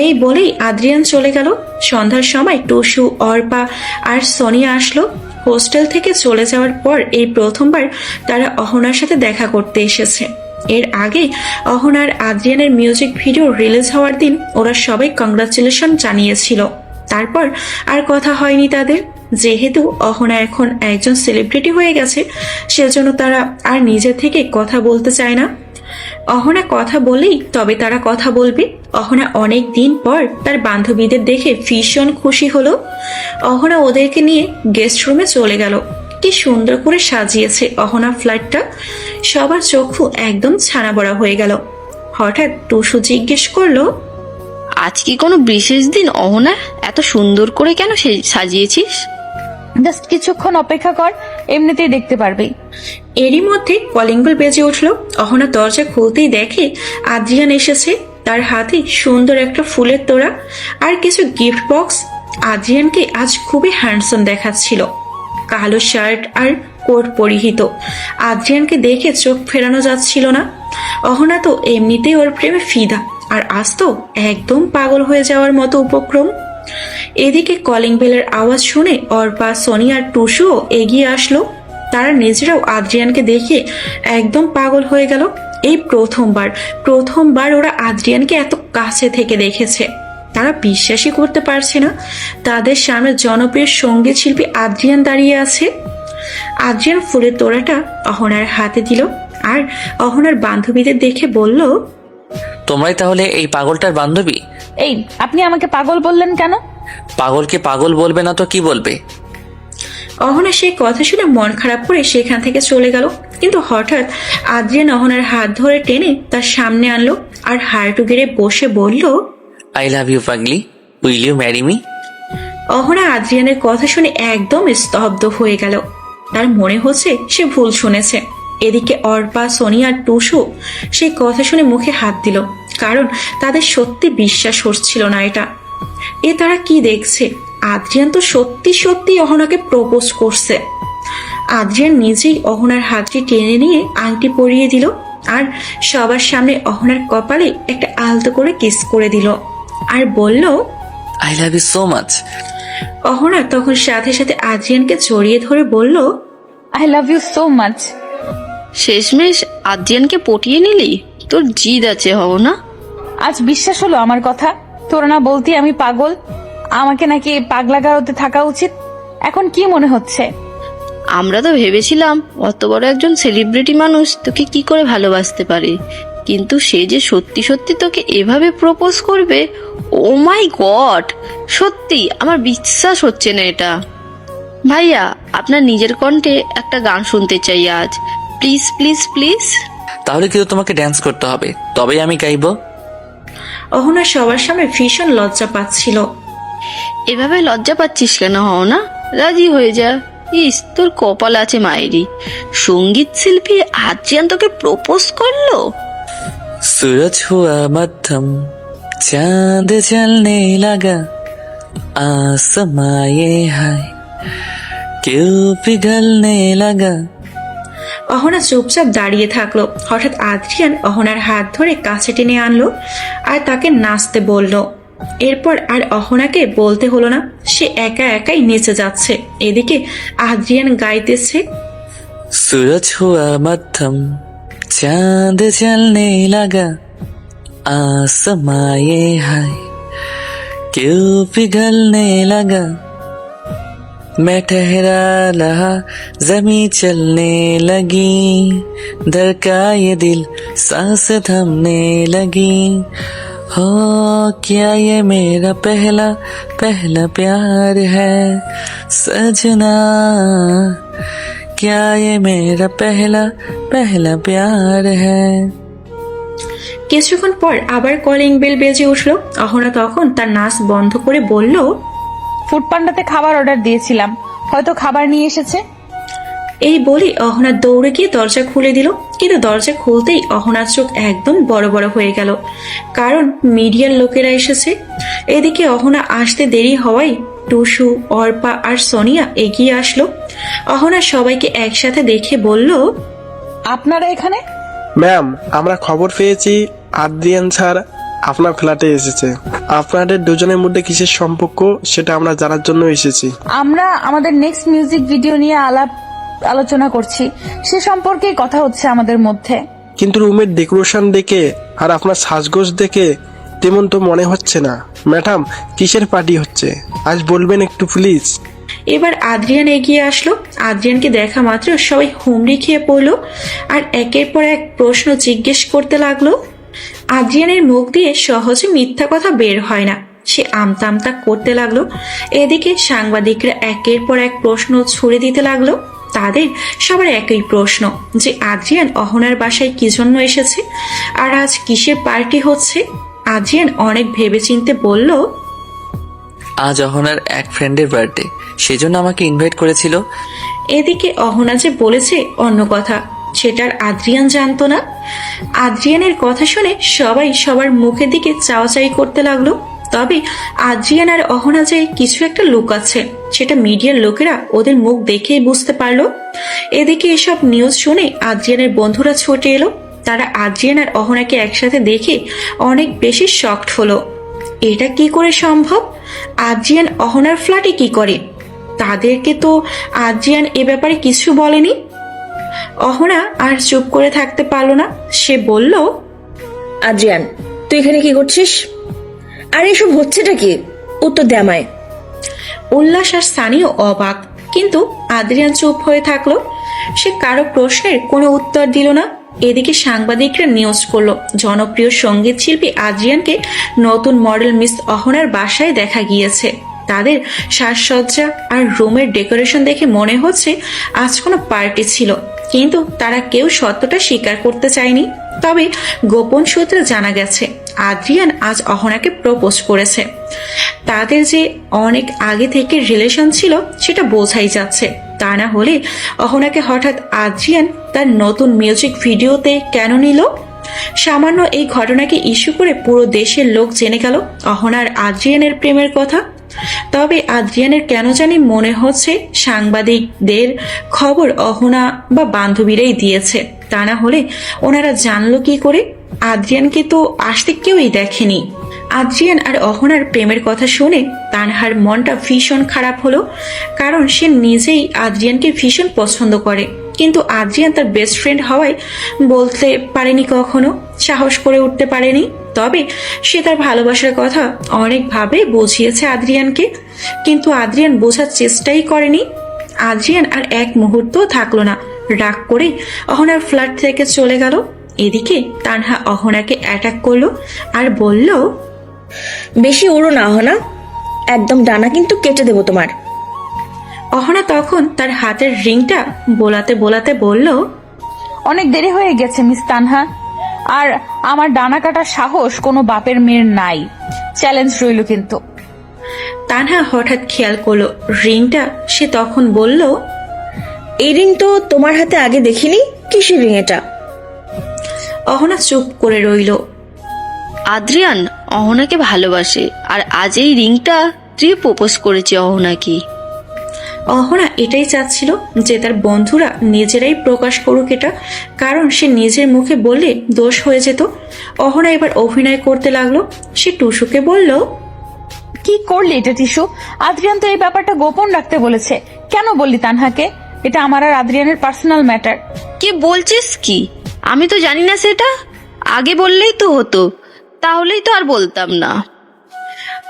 Speaker 2: এই বলেই আদ্রিয়ান চলে গেল। সন্ধ্যার সময় টুসু, অর্পা আর সোনিয়া আসলো। হোস্টেল থেকে চলে যাওয়ার পর এই প্রথমবার তারা অহনার সাথে দেখা করতে এসেছে। এর আগে অহনার আদ্রিয়ানের মিউজিক ভিডিও রিলিজ হওয়ার দিন ওরা সবাই কংগ্রাচুলেশন জানিয়েছিল। তারপর আর কথা হয়নি তাদের। যেহেতু অহনা এখন একজন সেলিব্রিটি হয়ে গেছে, সেজন্য তারা আর নিজে থেকে কথা বলতে চায় না। অহনা কথা বলেই তবে তারা কথা বলবে। অহনা অনেক দিন পর তার বান্ধবীদের দেখে ভীষণ খুশি হলো। অহনা ওদেরকে নিয়ে গেস্ট রুমে চলে গেল। কি সুন্দর করে সাজিয়েছে অহনা ফ্ল্যাটটা, সবার চক্ষু একদম ছানা বড়া হয়ে গেল। হঠাৎ টুসু জিজ্ঞেস করলো,
Speaker 5: আজ কি কোনো বিশেষ দিন অহনা? এত সুন্দর করে কেন সাজিয়েছিস?
Speaker 1: জাস্ট কিছুক্ষণ অপেক্ষা কর, এমনিতেই দেখতে পারবি।
Speaker 2: এরই মধ্যে কলিং বেল বেজে উঠল। অহনা দরজা খুলতেই দেখে আদ্রিয়ান এসেছে। তার হাতে সুন্দর একটা ফুলের তোড়া আর কিছু গিফট বক্স। আদ্রিয়ানকে আজ খুবই হ্যান্ডসাম দেখাচ্ছিল, কালো শার্ট আর কোট পরিহিত। আদ্রিয়ানকে দেখে চোখ ফেরানো যাচ্ছিল না। অহনা তো এমনিতেই ওর প্রেমে ফিদা, আর আজ তো একদম পাগল হয়ে যাওয়ার মতো উপক্রম। এদিকে কলিং বেলের আওয়াজ শুনে অর্পা, সোনিয়া আর টুসুও এগিয়ে আসলো। তারা নিজেরাও আদ্রিয়ানকে দেখে একদম পাগল হয়ে গেল। এই প্রথমবার ওরা আদ্রিয়ানকে এত কাছে থেকে দেখেছে। তারা বিশ্বাসই করতে পারছে না তাদের সামনে জনপ্রিয় সঙ্গীত শিল্পী আদ্রিয়ান দাঁড়িয়ে আছে। আদ্রিয়ান ফুলের তোড়াটা অহনার হাতে দিল আর অহনার বান্ধবীদের দেখে বলল,
Speaker 10: তোমরাই তাহলে এই পাগলটার বান্ধবী?
Speaker 1: এই, আপনি আমাকে পাগল বললেন কেন?
Speaker 10: পাগলকে পাগল বলবে না তো কি বলবে?
Speaker 2: অহনা সেই কথা শুনে মন খারাপ করে সেখান থেকে চলে গেল। কিন্তু হঠাৎ আদ্রিয়ান অহনার হাত ধরে টেনে তার সামনে আনলো আর হাঁটু গেড়ে বসে বলল,
Speaker 10: আই লাভ ইউ পাগলি, will you marry me?
Speaker 2: Ahona আদ্রিয়ানের কথা শুনে একদম স্তব্ধ হয়ে গেল। তার মনে হচ্ছে সে ভুল শুনেছে। এদিকে অর্পা, সোনিয়া আর টুসু সেই কথা শুনে মুখে হাত দিল, কারণ তাদের সত্যি বিশ্বাস হচ্ছিল না এটা। তারা কি দেখছে? আদ্রিয়ান তো সত্যি অহনাকে প্রপোজ করছে। আদ্রিয়ান নিজেই অহনার হাতটি টেনে নিয়ে আংটি পরিয়ে দিল আর সবার সামনে অহনার কপালে একটা আলতো করে কিস করে দিল আর বলল,
Speaker 10: I love you so much.
Speaker 2: Ahona তখন সাথে সাথে আদ্রিয়ানকে জড়িয়ে ধরে বলল,
Speaker 1: I love you so much.
Speaker 5: শেষমেশ আদ্রিয়ানকে পটিয়ে নিলি? তোর জিদ আছে অহনা।
Speaker 1: আজ বিশ্বাস হলো আমার কথা? তোরা না বলতি আমি পাগল, আমাকে নাকি পাগলা গারোতে থাকা উচিত। এখন কি মনে হচ্ছে?
Speaker 5: আমরা তো ভেবেছিলাম অত বড় একজন সেলিব্রিটি মানুষ তোকে কি করে ভালোবাসতে পারে, কিন্তু সে যে সত্যি সত্যি তোকে এভাবে প্রপোজ করবে, ও মাই গড! সত্যি আমার বিশ্বাস হচ্ছে না এটা। ভাইয়া, আপনার নিজের কণ্ঠে একটা গান শুনতে চাই আজ, প্লিজ প্লিজ প্লিজ।
Speaker 10: তাহলে কিন্তু তোমাকে ড্যান্স করতে হবে, তবেই আমি গাইবো।
Speaker 2: অহনা সবার সামনে ভীষণ লজ্জা পাচ্ছিল।
Speaker 5: এভাবে লজ্জা পাচ্ছিস কেন? হও না, রাজি হয়ে যা। ইস, তোর কপাল আছে মায়েরি, সঙ্গীত শিল্পী আদ্রিয়ান তোকে প্রপোজ করলো।
Speaker 10: सूरज हुआ मध्यम, चांद जलने लगा, आसमां ये हाय क्यों पिघलने लगा।
Speaker 2: অহনা চুপচাপ দাঁড়িয়ে থাকলো। হঠাৎ আদ্রিয়ান অহনার হাত ধরে কাছে টেনে আনলো আর তাকে নাচতে বলল। এরপর আর অহনাকে বলতে হলো না, সে একা একাই নেচে যাচ্ছে। এদিকে আদ্রিয়ান গাইতেছে,
Speaker 10: सूरज हुआ मध्यम, चांद जलने लगा, आसमां ये हाय क्यों पिघलने लगा। मैं ठहरा रहा, जमी चलने लगी, धड़का ये दिल, सांस थमने लगी। हो क्या ये मेरा पहला पहला प्यार है सजना, क्या ये मेरा पहला पहला प्यार है।
Speaker 2: কিছুক্ষণ পর আবার কলিং বেল বেজে উঠলো। অহনা তখন তার নাচ বন্ধ করে বলল,
Speaker 1: ফুড পান্ডাতে খাবার অর্ডার দিয়েছিলাম, হয়তো খাবার নিয়ে এসেছে।
Speaker 2: এই বলে অহনা দৌড়ে গিয়ে দরজা খুলে দিল। কিন্তু দরজা খুলতেই অহনার চোখ একদম বড় বড় হয়ে গেল, কারণ মিডিয়ার লোকেরা এসেছে। এদিকে অহনা আসতে দেরি হওয়ায় টুসু, অর্পা আর সোনিয়া এগিয়ে আসলো। অহনা সবাইকে একসাথে দেখে বলল,
Speaker 1: আপনারা এখানে?
Speaker 8: ম্যাম, আমরা খবর পেয়েছি আদ্রিয়ান স্যার আপনার ফ্ল্যাটে এসেছে। আপনাদের দুজনের মধ্যে কিসের সম্পর্ক সেটা আমরা জানার জন্য এসেছি।
Speaker 1: আমরা আমাদের নেক্সট মিউজিক ভিডিও নিয়ে আলোচনা করছি, সে সম্পর্কে কথা হচ্ছে আমাদের মধ্যে।
Speaker 8: কিন্তু রুমের ডেকোরেশন দেখে আর আপনার সাজগোজ দেখে তেমন তো মনে হচ্ছে না। ম্যাডাম, কিসের পার্টি হচ্ছে আজ বলবেন একটু প্লিজ।
Speaker 2: এবার আদ্রিয়ান এগিয়ে আসলো। আদ্রিয়ানকে দেখা মাত্র সবাই হুমড়ি খেয়ে পড়লো আর একের পর এক প্রশ্ন জিজ্ঞেস করতে লাগলো। আদ্রিয়ানের মুখ দিয়ে সহজে মিথ্যা কথা বের হয় না, সে আমতা আমতা করতে লাগলো। এদিকে সাংবাদিকরা একের পর এক প্রশ্ন ছুড়ে দিতে লাগলো। তাদের সবার একই প্রশ্ন যে আদ্রিয়ান অহনার বাসায় কি জন্য এসেছে আর আজ কিসের পার্টি হচ্ছে। আদ্রিয়ান অনেক ভেবেচিন্তে বলল,
Speaker 10: আজ অহনার এক ফ্রেন্ডের বার্থডে, সেজন্য আমাকে ইনভাইট করেছিল।
Speaker 2: এদিকে অহনা যে বলেছে অন্য কথা, সেটার আদ্রিয়ান জানতো না। আদ্রিয়ানের কথা শুনে সবাই সবার মুখের দিকে চাওয়াচাই করতে লাগলো। তবে আদ্রিয়ান আর অহনা যে কিছু একটা লুকাচ্ছে, সেটা মিডিয়ার লোকেরা ওদের মুখ দেখেই বুঝতে পারলো। এদিকে এসব নিউজ শুনে আদ্রিয়ানের বন্ধুরা ছুটে এলো। তারা আদ্রিয়ান আর অহনাকে একসাথে দেখে অনেক বেশি শকড হলো। এটা কি করে সম্ভব? আদ্রিয়ান অহনার ফ্ল্যাটে কি করে? তাদেরকে তো আদ্রিয়ান এ ব্যাপারে কিছু বলেনি। অহনা আর চুপ করে থাকতে পারলো না, সে বলল,
Speaker 9: আদ্রিয়ান, তুই এখানে কি করছিস? আর এসব হচ্ছেটা কি? উত্তর দে আমায়।
Speaker 2: উল্লাস আর সানিও অবাক, কিন্তু আদ্রিয়ান চুপ হয়ে থাকলো। সে কারো প্রশ্নের কোনো উত্তর দিল না। এদিকে সাংবাদিকরা নিউজ করলো জনপ্রিয় সঙ্গীত শিল্পী আদ্রিয়ানকে নতুন মডেল মিস অহনার বাসায় দেখা গিয়েছে। তাদের সাজসজ্জা আর রুমের ডেকোরেশন দেখে মনে হচ্ছে আজ কোনো পার্টি ছিল, কিন্তু তারা কেউ সত্যটা স্বীকার করতে চায়নি। তবে গোপন সূত্রে জানা গেছে আদ্রিয়ান আজ অহনাকে প্রপোজ করেছে। তাদের যে অনেক আগে থেকে রিলেশন ছিল সেটা বোঝাই যাচ্ছে। তা না হলে অহনাকে হঠাৎ আদ্রিয়ান তার নতুন মিউজিক ভিডিওতে কেন নিল? সামান্য এই ঘটনাকে ইস্যু করে পুরো দেশের লোক জেনে গেল অহনার আদ্রিয়ানের প্রেমের কথা। তবে আদ্রিয়ানের কেন জানি মনে হচ্ছে সাংবাদিকদের খবর অহনা বা বান্ধবীরাই দিয়েছে। তা না হলে ওনারা জানলো কি করে? আদ্রিয়ানকে তো আসতে কেউই দেখেনি। আদ্রিয়ান আর অহনার প্রেমের কথা শুনে তানহার মনটা ভীষণ খারাপ হলো, কারণ সে নিজেই আদ্রিয়ানকে ভীষণ পছন্দ করে। কিন্তু আদ্রিয়ান তার বেস্ট ফ্রেন্ড হওয়ায় বলতে পারেনি, কখনো সাহস করে উঠতে পারেনি। তবে সে তার ভালোবাসার কথা অনেকভাবে বুঝিয়েছে আদ্রিয়ানকে, কিন্তু আদ্রিয়ান বোঝার চেষ্টাই করেনি। আদ্রিয়ান আর এক মুহূর্ত থাকলো না, রাগ করে অহনার ফ্ল্যাট থেকে চলে গেল। এদিকে তানহা অহনাকে অ্যাটাক করলো আর বলল,
Speaker 9: বেশি উড়ো না অহনা, একদম ডানা কিন্তু কেটে দেবো তোমার।
Speaker 2: অহনা তখন তার হাতের রিংটা বোলাতে বোলাতে বলল,
Speaker 1: অনেক দেরি হয়ে গেছে মিস তানহা, আর আমার ডানা কাটার সাহস কোনো বাপের মেয়ের নাই। চ্যালেঞ্জ রইল কিন্তু।
Speaker 2: তানহা হঠাৎ খেয়াল করলো রিংটা। সে তখন বলল,
Speaker 9: এই রিং তো তোমার হাতে আগে দেখিনি, কিসের রিং এটা?
Speaker 2: অহনা চুপ করে রইল।
Speaker 5: আদ্রিয়ান অহনাকে ভালোবাসে, আর আজ এই রিংটা তুই প্রপোজ করেছে অহনাকে।
Speaker 2: অহনা এটাই চাচ্ছিল যে তার বন্ধুরা নিজেরাই প্রকাশ করুক এটা, কারণ সে নিজের মুখে বললে দোষ হয়ে যেত। অহনা এবার অভিনয় করতে লাগলো। সে টুসুকে বলল,
Speaker 1: কি করলি এটা টিসু? আদ্রিয়ান তো এই ব্যাপারটা গোপন রাখতে বলেছে, কেন বললি তানহাকে? এটা আমার আর আদ্রিয়ানের পার্সোনাল ম্যাটার।
Speaker 5: কে বলছিস কি? আমি তো জানি না সেটা। আগে বললেই তো হতো, তাহলেই তো আর বলতাম না।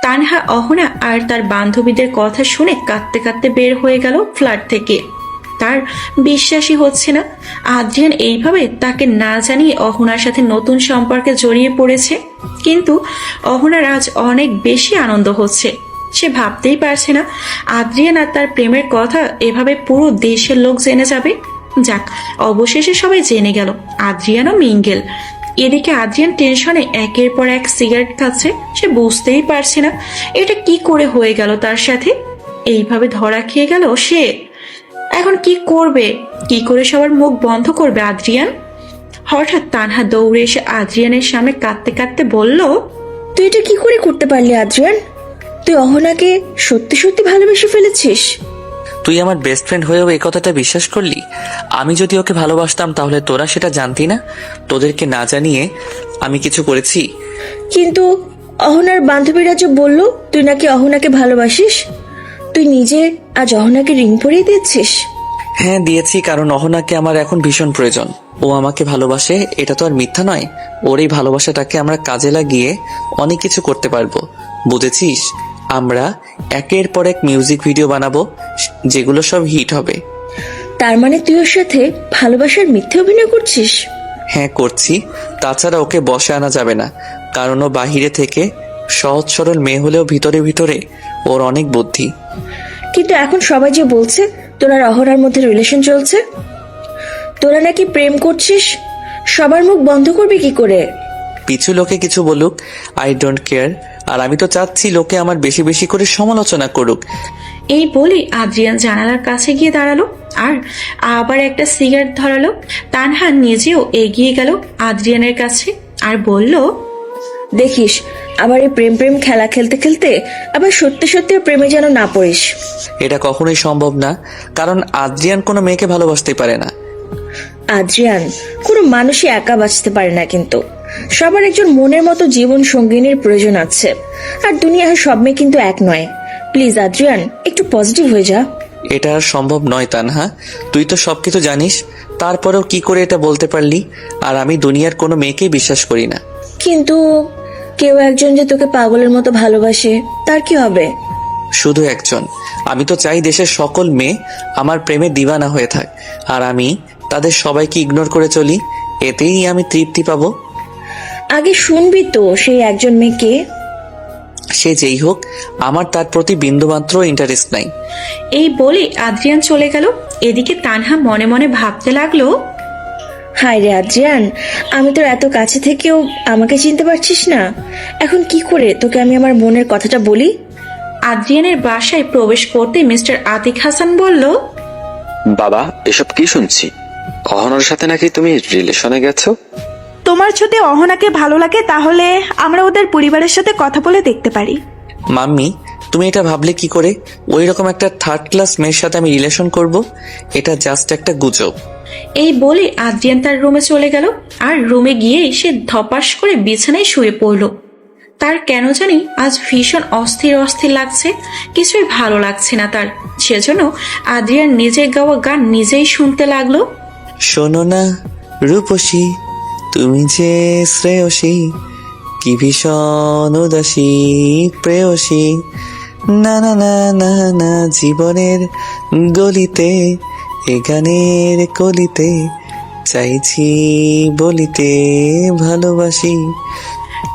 Speaker 2: তানহা অহনা আর তার বান্ধবীদের কথা শুনে কাঁদতে কাঁদতে বের হয়ে গেল ফ্ল্যাট থেকে। তার বিশ্বাসই হচ্ছে না আদ্রিয়ান এইভাবে তাকে না জানিয়ে অহনার সাথে নতুন সম্পর্কে জড়িয়ে পড়েছে। কিন্তু অহনার আজ অনেক বেশি আনন্দ হচ্ছে। সে ভাবতেই পারছে না আদ্রিয়ান আর তার প্রেমের কথা এভাবে পুরো দেশের লোক জেনে যাবে। যাক, অবশেষে সবাই জেনে গেল আদ্রিয়ানও মিঙ্গেল। এদিকে আদ্রিয়ান টেনশনে একের পর এক সিগারেট খাচ্ছে। সে বুঝতেই পারছে না এটা কি করে হয়ে গেল তার সাথে। এইভাবে ধরা খেয়ে গেল সে। এখন কি করবে? কি করে সবার মুখ বন্ধ করবে আদ্রিয়ান? হঠাৎ তানহা দৌড়ে এসে আদ্রিয়ানের সামনে কাঁদতে কাঁদতে বলল,
Speaker 9: তুই এটা কি করে করতে পারলি আদ্রিয়ান? তুই অহনাকে সত্যি সত্যি ভালোবেসে ফেলেছিস?
Speaker 10: তুই আমার বেস্ট ফ্রেন্ড হয়েও এই কথাটা বিশ্বাস করলি? আমি যদি ওকে ভালোবাসতাম তাহলে তোরা সেটা জানতি না? তোদেরকে না জানিয়ে আমি কিছু করেছি?
Speaker 9: কিন্তু অহনার বান্ধবীরা যে বললো তুই নাকি অহনাকে ভালোবাসিস, তুই নিজে আজ অহনাকে রিং পরিয়ে দিচ্ছিস।
Speaker 10: হ্যাঁ দিয়েছি, কারণ অহনাকে আমার এখন ভীষণ প্রয়োজন। ও আমাকে ভালোবাসে, এটা তো আর মিথ্যা নয়। ওর এই ভালোবাসাটাকে আমরা কাজে লাগিয়ে অনেক কিছু করতে পারবো, বুঝেছিস? আমরা একের পর এক মিউজিক ভিডিও বানাবো, যেগুলো সব হিট হবে।
Speaker 9: তার মানে তুই ওর সাথে ভালোবাসার মিথ্যে অভিনয় করছিস?
Speaker 10: হ্যাঁ করছি। তাছাড়া ওকে বসে আনা যাবে না, কারণ ও বাহিরে থেকে সহজ সরল মেয়ে হলেও ভিতরে ভিতরে ওর অনেক বুদ্ধি।
Speaker 9: কিন্তু এখন সবাই যে বলছে তোরা আর অহনার মধ্যে রিলেশন চলছে, তোরা নাকি প্রেম করছিস, সবার মুখ বন্ধ করবি কি করে?
Speaker 10: পিছু লোকে কিছু বলুক, আই ডোন্ট কেয়ার। আর আমি তো চাচ্ছি লোকে আমার বেশি বেশি করে সমালোচনা করুক।
Speaker 2: এই বলে আদ্রিয়ান জানালার কাছে গিয়ে দাঁড়ালো আর আবার একটা সিগারেট ধরালো। তানহা নিজেও এগিয়ে গেল আদ্রিয়ানের কাছে আর বলল,
Speaker 9: দেখিস আবার এই প্রেম প্রেম খেলা খেলতে খেলতে আবার সত্যি সত্যি প্রেমে যেন না পড়িস।
Speaker 10: এটা কখনোই সম্ভব না, কারণ আদ্রিয়ান কোনো মেয়েকে ভালোবাসতে পারে না।
Speaker 9: আদ্রিয়ান, কোনো মানুষই একা বাঁচতে পারে না, কিন্তু সবার একজন মনের মতো জীবন সঙ্গিনীর প্রয়োজন আছে। আর দুনিয়ার সব মেয়ে কিন্তু এক নয়। প্লিজ আদ্রিয়ান, একটু পজিটিভ হয়ে যা।
Speaker 10: এটা আর সম্ভব নয় তানহা, তুই তো সবকিছু জানিস, তারপরেও কি করে এটা বলতে পারলি? আর আমি দুনিয়ার কোনো মেয়েকেই বিশ্বাস করি না।
Speaker 9: কিন্তু কেউ একজন যে তোকে পাগলের মতো ভালোবাসে, তার কি হবে?
Speaker 10: শুধু একজন? আমি তো চাই দেশের সকল মেয়ে আমার প্রেমে দিওয়ানা হয়ে থাক, আর আমি তাদের সবাইকে ইগনোর করে চলি, এতেই আমি তৃপ্তি পাবো।
Speaker 9: আগে শুনবি তো সেই একজন মেয়েকে।
Speaker 10: সে যেই হোক, আমার তার প্রতি বিন্দুমাত্র ইন্টারেস্ট নাই।
Speaker 2: এই বলে আদ্রিয়ান চলে গেল। এদিকে তানহা মনে মনে ভাবতে লাগলো,
Speaker 9: হায় রে আদ্রিয়ান, আমি তোর এত কাছে থেকেও আমাকে চিনতে পারছিস না। এখন কি করে তোকে আমি আমার মনের কথাটা বলি?
Speaker 2: আদ্রিয়ানের বাসায় প্রবেশ করতে মিস্টার আতিক হাসান বলল,
Speaker 14: বাবা, এসব কি শুনছি? অহনার সাথে নাকি তুমি রিলেশনে গেছো?
Speaker 15: তোমার যদি অহনাকে ভালো লাগে তাহলে আমরা ওদের পরিবারের সাথে কথা বলে দেখতে পারি।
Speaker 10: মাম্মি, তুমি এটা ভাবলে কি করে? ওই রকম একটা থার্ড ক্লাস মেয়ের সাথে আমি রিলেশন করব? এটা জাস্ট একটা গুজব।
Speaker 2: এই বলে আদ্রিয়ান তার রুমে চলে গেল। আর রুমে গিয়ে সে ধপাস করে বিছানায় শুয়ে পড়ল। তার কেন জানি আজ ভীষণ অস্থির অস্থির লাগছে, কিছুই ভালো লাগছে না তার। সেজন্য আদ্রিয়ান নিজের গাওয়া গান নিজেই শুনতে লাগলো।
Speaker 10: শোনো না রূপসী, তুমি যে শ্রেয়সী, কি ভীষণ উদাসী প্রেয়সী, না না না না না জীবনের গলিতে এ গানের কলিতে চাইছি বলিতে ভালোবাসি।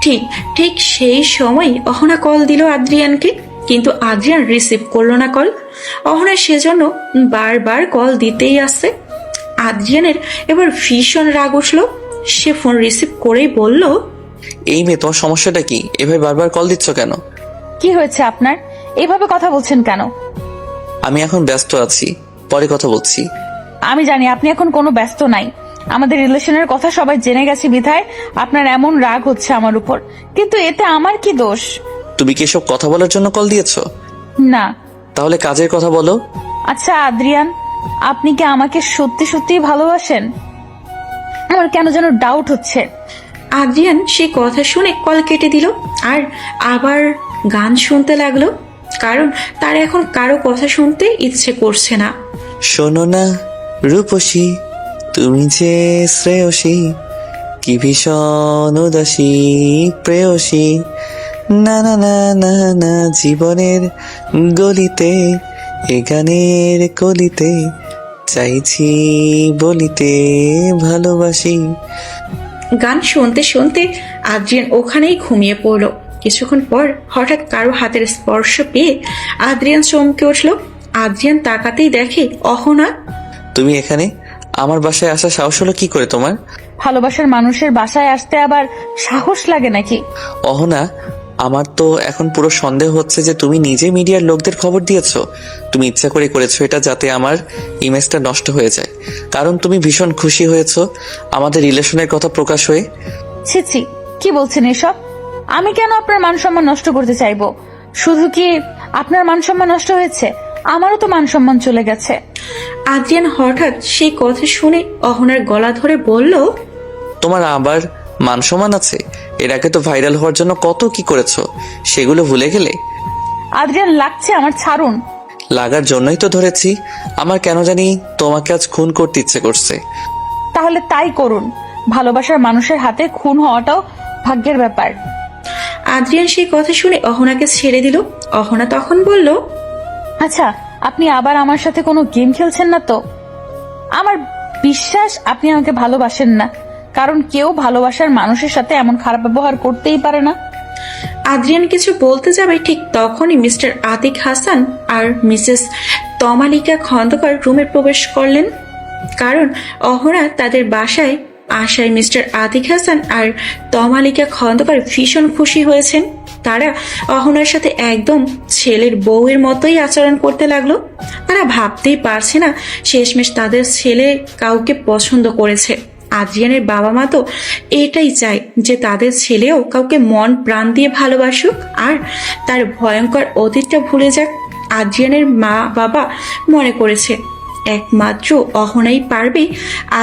Speaker 2: ঠিক ঠিক সেই সময় অহনা কল দিল আদ্রিয়ানকে, কিন্তু আদ্রিয়ান রিসিভ করলো না কল। অহনা সেজন্য বারবার কল দিতেই আসছে। আদ্রিয়ানের এবার ভীষণ রাগ উঠলো। সে ফোন রিসিভ করেই বলল,
Speaker 10: এই মেয়ে তোমার সমস্যাটা কি? এভাবে বারবার কল দিচ্ছ কেন?
Speaker 1: কি হয়েছে আপনার? এভাবে কথা বলছেন কেন?
Speaker 10: আমি এখন ব্যস্ত আছি, পরে কথা বলছি।
Speaker 1: আমি জানি আপনি এখন কোনো ব্যস্ত নাই। আমাদের রিলেশনের কথা সবাই জেনে গেছে বিধায় আপনার এমন রাগ হচ্ছে আমার উপর, কিন্তু এতে আমার কি দোষ?
Speaker 10: তুমি কি এসব কথা বলার জন্য কল দিয়েছো?
Speaker 1: না।
Speaker 10: তাহলে কাজের কথা বলো।
Speaker 1: আচ্ছা আদ্রিয়ান, আপনি কি আমাকে সত্যি সত্যি ভালোবাসেন? আমার কেন যেন ডাউট হচ্ছে।
Speaker 2: আদ্রিয়ান সে কথা শুনে কল কেটে দিল আর আবার গান শুনতে লাগলো, কারণ তার এখন কারো কথা শুনতে ইচ্ছে করছে না।
Speaker 10: শোনো না রূপসী, তুমি যে শ্রেয়সী, কি ভীষণ উদাসী প্রেয়সী, না না না না না জীবনের গলিতে এ গানের কলিতে চাইছি বলিতে ভালোবাসি।
Speaker 2: গান শুনতে শুনতে আদ্রিয়ান ওখানেই ঘুমিয়ে পড়লো। কিছুক্ষণ পর হঠাৎ কারো হাতের স্পর্শ পেয়ে আদ্রিয়ান চমকে উঠল। আদ্রিয়ান তাকাতেই দেখে অহনা।
Speaker 10: তুমি এখানে? আমার বাসায় আসা সাহস হলো কি করে তোমার?
Speaker 1: ভালোবাসার মানুষের বাসায় আসতে আবার সাহস লাগে নাকি?
Speaker 10: অহনা, আমার তো এখন পুরো সন্দেহ হচ্ছে যে তুমি নিজে মিডিয়ার লোকদের খবর দিয়েছো। তুমি ইচ্ছা করে করেছো এটা, যাতে আমার ইমেজটা নষ্ট হয়ে যায়। কারণ তুমি ভীষণ খুশি হয়েছো আমাদের রিলেশনের কথা প্রকাশ হয়ে।
Speaker 1: ছি ছি, কি বলছেন এসব? আমি কেন আপনার মান সম্মান নষ্ট করতে চাইবো? শুধু কি আপনার মান সম্মান নষ্ট হয়েছে, আমারও তো মান সম্মান চলে গেছে।
Speaker 2: আদ্রিয়ান হঠাৎ সেই কথা শুনে অহনার গলা ধরে বলল,
Speaker 10: তোমার আবার মান সম্মান আছে? এর আগে তো ভাইরাল হওয়ার জন্য কত কি করেছো, সেগুলো ভুলে গেলে?
Speaker 1: আদ্রিয়ান লাগছে আমার, ছাড়ুন।
Speaker 10: লাগার জন্যই তো ধরেছি। আমার কেন জানি তোমাকে আজ খুন করতে ইচ্ছে করছে।
Speaker 1: তাহলে তাই করুন। ভালোবাসার মানুষের হাতে খুন হওয়াটাও ভাগ্যের ব্যাপার।
Speaker 2: আদ্রিয়ান সেই কথা শুনে অহনাকে ছেড়ে দিল। অহনা তখন বলল,
Speaker 1: আচ্ছা, আপনি আবার আমার সাথে কোনো গেম খেলছেন না তো? আমার বিশ্বাস আপনি আমাকে ভালোবাসেন না, কারণ কেউ ভালোবাসার মানুষের সাথে এমন খারাপ ব্যবহার করতেই পারে না।
Speaker 2: আদ্রিয়ান কিছু বলতে যাবে ঠিক তখনই মিস্টার আতিক হাসান আর মিসেস তমালিকা খন্দকার রুমে প্রবেশ করলেন। কারণ অহনা তাদের বাসায় আশায় মিস্টার আতিক হাসান আর তমালিকা খন্দকার ভীষণ খুশি হয়েছেন। তারা অহনার সাথে একদম ছেলের বউয়ের মতোই আচরণ করতে লাগলো। তারা ভাবতেই পারছে না শেষমেশ তাদের ছেলে কাউকে পছন্দ করেছে। আদ্রিয়ানের বাবা মা তো এটাই চায় যে তাদের ছেলেও কাউকে মন প্রাণ দিয়ে ভালোবাসুক আর তার ভয়ঙ্কর অতীতটা ভুলে যাক। আদ্রিয়ানের মা বাবা মনে করেছে একমাত্র অহনাই পারবে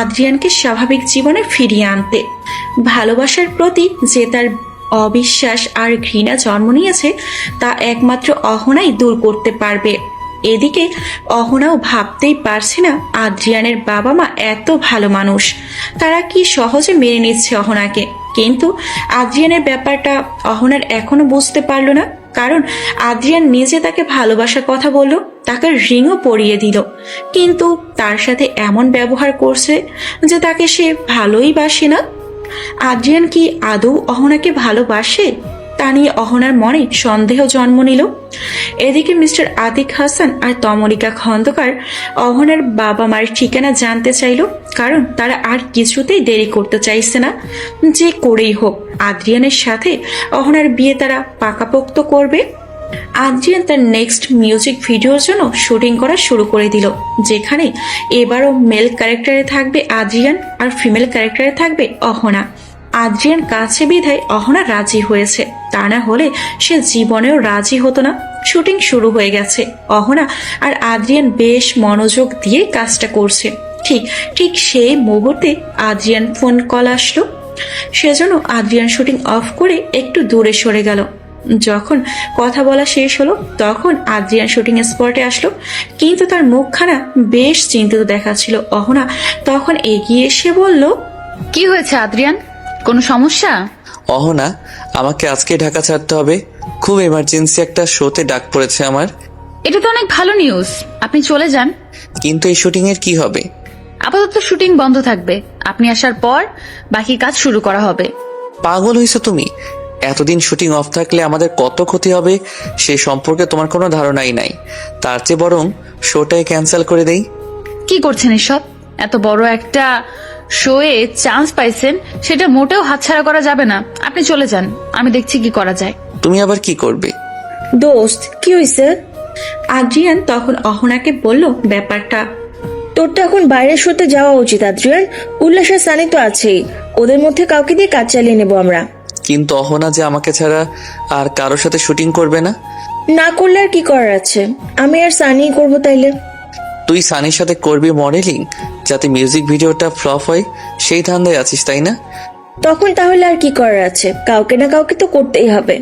Speaker 2: আদ্রিয়ানকে স্বাভাবিক জীবনে ফিরিয়ে আনতে। ভালোবাসার প্রতি যে তার অবিশ্বাস আর ঘৃণা জন্ম নিয়েছে তা একমাত্র অহনাই দূর করতে পারবে। এদিকে অহনাও ভাবতেই পারছে না আদ্রিয়ানের বাবা মা এত ভালো মানুষ, তারা কি সহজে মেনে নিচ্ছে অহনাকে। কিন্তু আদ্রিয়ানের ব্যাপারটা অহনার এখনো বুঝতে পারল না, কারণ আদ্রিয়ান নিজে তাকে ভালোবাসার কথা বলল, তাকে রিংও পরিয়ে দিল, কিন্তু তার সাথে এমন ব্যবহার করছে যে তাকে সে ভালোই বাসে না। আদ্রিয়ান কি আদৌ অহনাকে ভালোবাসে? তা নিয়ে অহনার মনে সন্দেহ জন্ম নিল। এদিকে মিস্টার আতিক হাসান আর তমলিকা খন্দকার অহনার বাবা মার ঠিকানা জানতে চাইল, কারণ তারা আর কিছুতেই দেরি করতে চাইছে না। যে করেই হোক আদ্রিয়ানের সাথে অহনার বিয়ে তারা পাকাপোক্ত করবে। আদ্রিয়ান তার নেক্সট মিউজিক ভিডিওর জন্য শুটিং করা শুরু করে দিল, যেখানে এবারও মেল ক্যারেক্টারে থাকবে আদ্রিয়ান আর ফিমেল ক্যারেক্টারে থাকবে অহনা। আদ্রিয়ান কাছে বিধায় অহনা রাজি হয়েছে, তা না হলে সে জীবনেও রাজি হতো না। শুটিং শুরু হয়ে গেছে। অহনা আর আদ্রিয়ান বেশ মনোযোগ দিয়ে কাজটা করছে। ঠিক সেই মুহূর্তে আদ্রিয়ান ফোন কল আসলো। সেজন্য আদ্রিয়ান শুটিং অফ করে একটু দূরে সরে গেল। যখন কথা বলা শেষ হলো তখন আদ্রিয়ান শুটিং স্পটে আসলো, কিন্তু তার মুখখানা বেশ চিন্তিত দেখাচ্ছিল। অহনা তখন এগিয়ে এসে বলল,
Speaker 1: কি হয়েছে আদ্রিয়ান, কোনো সমস্যা?
Speaker 10: অহনা, আমাকে আজকে ঢাকা ছাড়তে হবে, খুব এমার্জেন্সি একটা শোতে ডাক পড়েছে আমার।
Speaker 1: এটা তো অনেক ভালো নিউজ, আপনি চলে যান।
Speaker 10: কিন্তু এই শুটিং এর কি হবে?
Speaker 1: আপাতত শুটিং বন্ধ থাকবে, আপনি আসার পর বাকি কাজ শুরু করা হবে।
Speaker 10: পাগল হয়েছো তুমি? এতদিন শুটিং অফ থাকলে আমাদের কত ক্ষতি হবে সে সম্পর্কে তোমার কোনো ধারণাই নাই। তার চেয়ে বরং শোটাই ক্যান্সেল করে দেই।
Speaker 1: কি করছেন এসব? এত বড় একটা শোয়ে চান্স পাইছেন, সেটা মোটেও হাতছাড়া করা যাবে না। আপনি চলে যান, আমি দেখছি কি করা যায়।
Speaker 10: তুমি আবার কি করবে?
Speaker 9: দোস্ত কি হয়েছে? আদ্রিয়ান তখন অহনাকে বলল ব্যাপারটা। তোর তো এখন বাইরের শোতে যাওয়া উচিত আদ্রিয়ান। উল্লাস আর সানি তো আছেই, ওদের মধ্যে কাউকে দিয়ে কাজ চালিয়ে নেবো আমরা।
Speaker 10: কিন্তু অহনা যে আমাকে ছাড়া আর কারোর সাথে শুটিং করবে না।
Speaker 9: না করলে আর কি করার আছে, আমি আর সানিই করবো তাইলে।
Speaker 10: তুই সানির সাথে করবি মডেলিং, যাতে মিউজিক ভিডিওটা ফ্লপ হয়, সেই ধান্দায় আছিস তাই না?
Speaker 9: তখন তাহলে আর কি করার আছে, কাউকে না কাউকে তো করতেই হবে।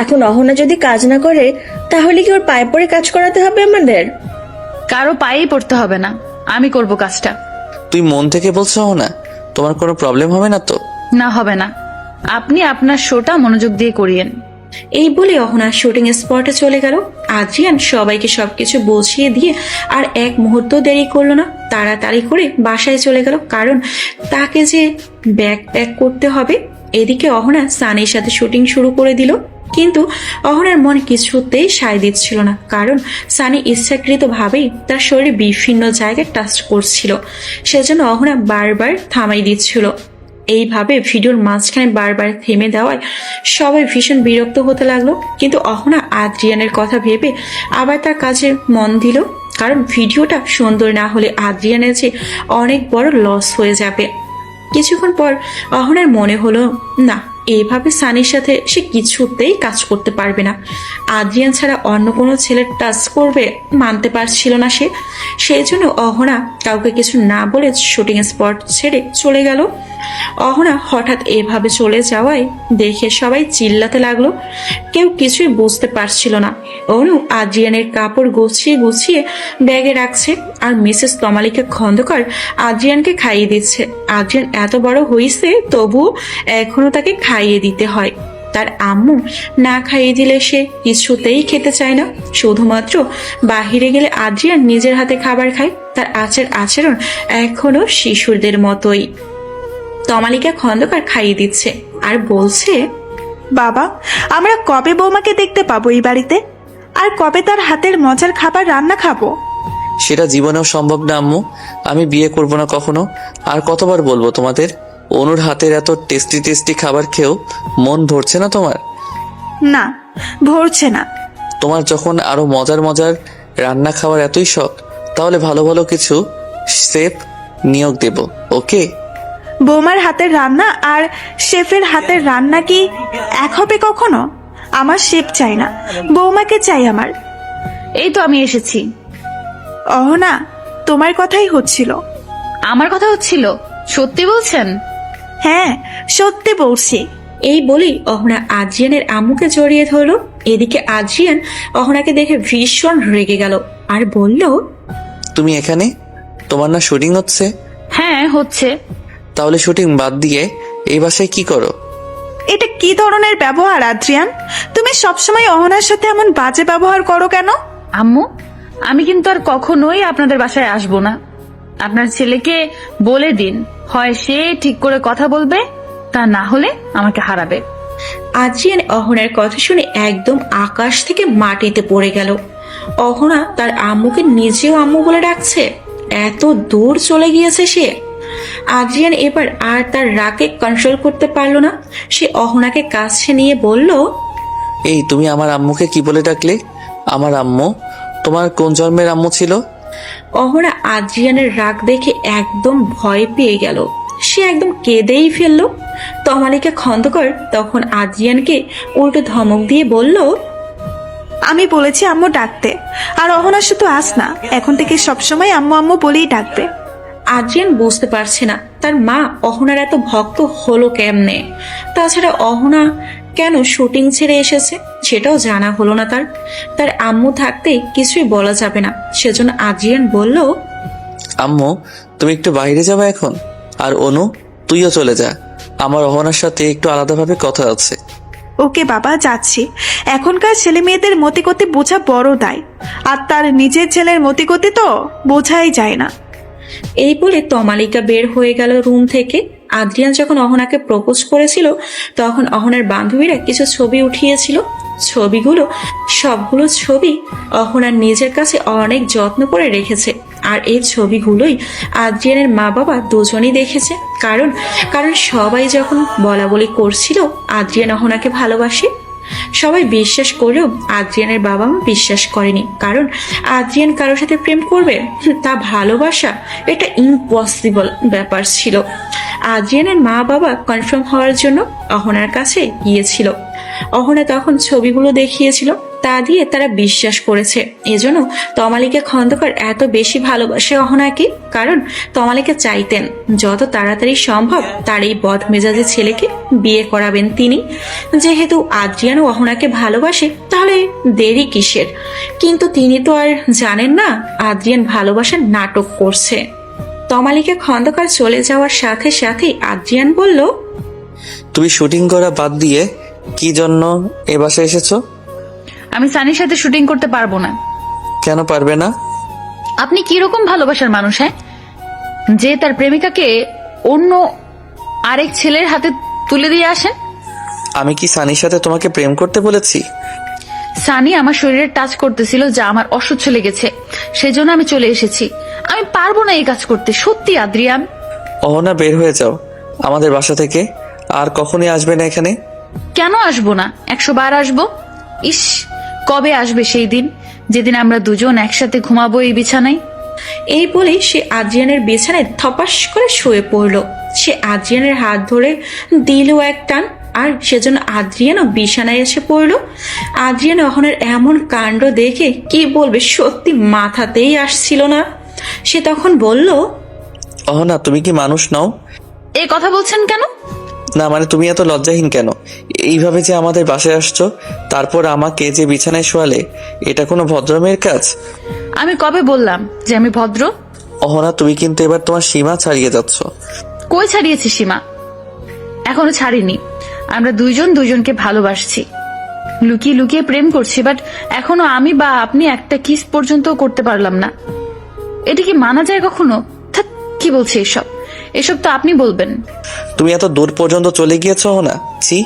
Speaker 9: এখন অহনা যদি কাজ না করে তাহলে কি ওর পায়ে পড়ে কাজ করাতে হবে আমাদের?
Speaker 1: কারো পায়েই পড়তে হবে না, আমি করব কাজটা।
Speaker 10: তুই মন থেকে বলছো অহনা? তোমার কোনো প্রবলেম হবে না তো?
Speaker 1: না, হবে না। আপনি আপনার শোটা মনোযোগ দিয়ে করিয়েন।
Speaker 2: এই বলে অহনা শুটিং স্পটে চলে গেল। আদ্রিয়ান সবাইকে সবকিছু বুঝিয়ে দিয়ে আর এক মুহূর্ত দেরি করলো না, তাড়াতাড়ি করে বাসায় চলে গেল, কারণ তাকে যে ব্যাগ প্যাক করতে হবে। এদিকে অহনা সানির সাথে শুটিং শুরু করে দিল, কিন্তু অহনার মন কিছুতেই সায় দিচ্ছিল না, কারণ সানি ইচ্ছাকৃতভাবেই তার শরীরে বিভিন্ন জায়গায় টাচ করছিল। সেজন্য অহনা বারবার থামাই দিচ্ছিল। এইভাবে ভিডিওর মাঝখানে বারবার থেমে দেওয়ায় সবাই ভীষণ বিরক্ত হতে লাগলো। কিন্তু অহনা আদ্রিয়ানের কথা ভেবে আবার তার কাজে মন দিল, কারণ ভিডিওটা সুন্দর না হলে আদ্রিয়ানের যে অনেক বড় লস হয়ে যাবে। কিছুক্ষণ পর অহনার মনে হলো না, এইভাবে সানির সাথে সে কিছুতেই কাজ করতে পারবে না। আদ্রিয়ান ছাড়া অন্য কোনো ছেলে টাচ করবে মানতে পারছিল না সে। সেই জন্য অহনা কাউকে কিছু না বলে শুটিং স্পট ছেড়ে চলে গেল। অহনা হঠাৎ এভাবে চলে যাওয়ায় দেখে সবাই চিল্লাতে লাগলো। কেউ কিছুই বুঝতে পারছিল না। অনু আদ্রিয়ানের কাপড় গুছিয়ে গুছিয়ে ব্যাগে রাখছে, আর মিসেস তমালিকা খন্দকার আদ্রিয়ানকে খাইয়ে দিচ্ছে। আদ্রিয়ান এত বড় হয়েছে, তবুও এখনো তাকে খাইয়ে দিতে হয়। তার আম্মু না খাইয়ে দিলে সে কিছুতেই খেতে চায় না। শুধুমাত্র বাহিরে গেলে আদ্রিয়ান নিজের হাতে খাবার খায়। তার আচরণ এখনো শিশুদের মতোই। তমালিকা খন্দকার খাইয়ে দিচ্ছে আর বলছে,
Speaker 15: বাবা, আমরা কবে বৌমাকে দেখতে পাবো এই বাড়িতে? আর কবে তার হাতের মজার খাবার রান্না খাবো?
Speaker 10: সেটা জীবনেও সম্ভব না আম্মু, আমি বিয়ে করব না কখনো। আর কতবার বলবো তোমাদের, অনুর হাতের এত টেস্টি টেস্টি খাবার খেয়েও মন ভরছে না তোমার?
Speaker 15: না, ভরছে না।
Speaker 10: তোমার যখন আরো মজার মজার রান্না খাওয়ার এতই শখ, তাহলে ভালো ভালো কিছু শেফ নিয়োগ দেব, ওকে?
Speaker 15: বৌমার হাতের রান্না আর শেফের হাতের রান্না কি এক হবে কখনো? আমার শেফ চাই না, বৌমাকে চাই আমার।
Speaker 1: এই তো আমি এসেছি।
Speaker 15: অহনা, তোমার কথাই হচ্ছিল।
Speaker 1: আমার কথা হচ্ছিল? সত্যি বলছেন?
Speaker 15: হ্যাঁ, সত্যি বলছি।
Speaker 2: এই বলেই অহনা আদ্রিয়ানের আম্মুকে জড়িয়ে ধরলো। এদিকে আদ্রিয়ান অহনাকে দেখে ভীষণ রেগে গেল আর বলল,
Speaker 10: তুমি এখানে? তোমার না শুটিং হচ্ছে?
Speaker 1: হ্যাঁ, হচ্ছে।
Speaker 10: তাহলে শুটিং বাদ দিয়ে এই বাসায় কি করো?
Speaker 15: এটা কি ধরনের ব্যবহার আদ্রিয়ান? তুমি সবসময় অহনার সাথে এমন বাজে ব্যবহার করো কেন?
Speaker 1: আম্মু, আমি কিন্তু আর কখনোই আপনাদের বাসায় আসবো না। আপনার ছেলেকে বলে দিন, হয় সে ঠিক করে কথা বলবে, তা না হলে আমাকে হারাবে।
Speaker 2: আদ্রিয়ান অহনার কথা শুনে একদম আকাশ থেকে মাটিতে পড়ে গেল। অহনা তার আম্মুকে নিজেও আম্মু বলে ডাকছে, এত দূর চলে গিয়েছে সে। আদ্রিয়ান এবার আর তার রাগে কন্ট্রোল করতে পারলো না। সে অহনাকে কাছে নিয়ে বলল,
Speaker 10: এই তুমি আমার আম্মুকে কি বলে ডাকলে? আমার আম্মু তোমার কোন জন্মের আম্মু ছিল?
Speaker 2: অহনা আদ্রিয়ানের রাগ দেখে একদম ভয় পেয়ে গেল। সে একদম কেঁদেই ফেলল। তমালিকা খন্দকার তখন আদ্রিয়ানকে উল্টো ধমক দিয়ে বলল,
Speaker 15: আমি বলেছি আম্মু ডাকতে, আর অহনা শুধু আস না, এখন থেকে সবসময় আম্মু আম্মু বলেই ডাকবে।
Speaker 2: আদ্রিয়ান বুঝতে পারছে না তার মা অহনার এত ভক্ত হলো কেমনে। তাছাড়া অহনা কেন শুটিং ছেড়ে এসেছে সেটাও জানা হলো না তার। তার আম্মু থাকতে কিছুই বলা যাবে না। সেজন্য আদ্রিয়ান বলল,
Speaker 10: আম্মু তুমি একটু বাইরে যাবে এখন, আর অনু তুইও চলে যা। আমার অহনার সাথে একটু আলাদাভাবে কথা আছে।
Speaker 15: ওকে বাবা, যাচ্ছি। এখনকার ছেলে মেয়েদের মতিগতি বোঝা বড় দায়, আর তার নিজের ছেলের মতিগতি তো বোঝাই যায় না।
Speaker 2: এই বলে তমালিকা বের হয়ে গেল রুম থেকে। আদ্রিয়ান যখন অহনাকে প্রপোজ করেছিল তখন অহনার বান্ধবীরা কিছু ছবি উঠিয়েছিল। সবগুলো ছবি অহনার নিজের কাছে অনেক যত্ন করে রেখেছে। আর এই ছবিগুলোই আদ্রিয়ানের মা বাবা দুজনেই দেখেছে। কারণ সবাই যখন বলা বলি করছিল আদ্রিয়ান অহনাকে ভালোবাসে, সবাই বিশ্বাস করলেও আদ্রিয়ানের বাবা মা বিশ্বাস করেনি। কারণ আদ্রিয়ান কারোর সাথে প্রেম করবে, তা ভালোবাসা এটা ইম্পসিবল ব্যাপার ছিল। আদ্রিয়ানের মা বাবা কনফার্ম হওয়ার জন্য অহনার কাছে গিয়েছিল। অহনা তখন ছবিগুলো দেখিয়েছিল, তা দিয়ে তারা বিশ্বাস করেছে। এজন্য তমালিকা খন্দকার এত বেশি ভালোবাসে অহনাকে। কারণ তমালিকা চাইতেন যত তাড়াতাড়ি সম্ভব তার এই বদমেজাজে ছেলেকে বিয়ে করাবেন তিনি। যেহেতু আদ্রিয়ান ও অহনাকে ভালোবাসে তাহলে দেরি কিসের? কিন্তু তিনি তো আর জানেন না আদ্রিয়ান ভালোবাসার নাটক করছে। তমালিকা খন্দকার চলে যাওয়ার সাথে সাথেই আদ্রিয়ান বলল,
Speaker 10: তুমি শুটিং করা বাদ দিয়ে কি জন্য এ বাসায় এসেছো?
Speaker 1: আমি সানির সাথে শুটিং করতে পারবো না।
Speaker 10: কেন পারবে না?
Speaker 1: আপনি কিরকম ভালোবাসার মানুষ, হ্যাঁ, যে তার প্রেমিকাকে অন্য আরেক ছেলের হাতে তুলে দিয়ে আসেন?
Speaker 10: আমি কি সানির সাথে তোমাকে প্রেম করতে বলেছি?
Speaker 1: সানি আমার শরীরে টাচ করতেছিল, যা আমার অসহ্য লেগেছে, সেজন্য আমি চলে এসেছি। আমি পারবো না এই কাজ করতে, সত্যি আদ্রিয়ান।
Speaker 10: অহনা, বের হয়ে যাও আমাদের বাসা থেকে, আর কখনই আসবে না এখানে।
Speaker 1: কেন আসবো না? 100 বার আসবো। ইস, কবে আসবে সেই দিন যেদিন আমরা দুজন একসাথে ঘুমাবো এই বিছানায়?
Speaker 2: এই বলে সে আদ্রিয়ানের বিছানায় থপাস করে শুয়ে পড়ল। সে আদ্রিয়ানের হাত ধরে দিল এক টান, আর সেজন্য আদ্রিয়ানও বিছানায় এসে পড়ল। আদ্রিয়ান অহনার এমন কাণ্ড দেখে কি বলবে সত্যি মাথাতেই আসছিল না। সে তখন বলল,
Speaker 10: অহনা, তুমি কি মানুষ নও?
Speaker 1: এই কথা বলছেন কেন?
Speaker 10: না মানে তুমি এত লজ্জাহীন কেন? এইভাবে যে আমাদের বাসায় আসছো, তারপর আমাকে যে বিছানায় শোয়ালে, এটা কোনো ভদ্রমেয়ের কাজ?
Speaker 1: আমি কবে বললাম যে আমি ভদ্র?
Speaker 10: অহনা, তুমি কিন্তু এবার তোমার সীমা ছাড়িয়ে যাচ্ছ।
Speaker 1: কই ছাড়িয়েছি সীমা? এখনো ছাড়িনি। আমরা দুইজন দুইজনকে ভালোবাসছি, লুকিয়ে লুকিয়ে প্রেম করছি, বাট এখনো আমি বা আপনি একটা কিস পর্যন্ত করতে পারলাম না। এটা কি মানা যায় কখনো? ধ্যাৎ, কি বলছে এসব তো আপনি বলবেন।
Speaker 10: তুমি এত দূর পর্যন্ত চলে গিয়েছো অহনা, ছি,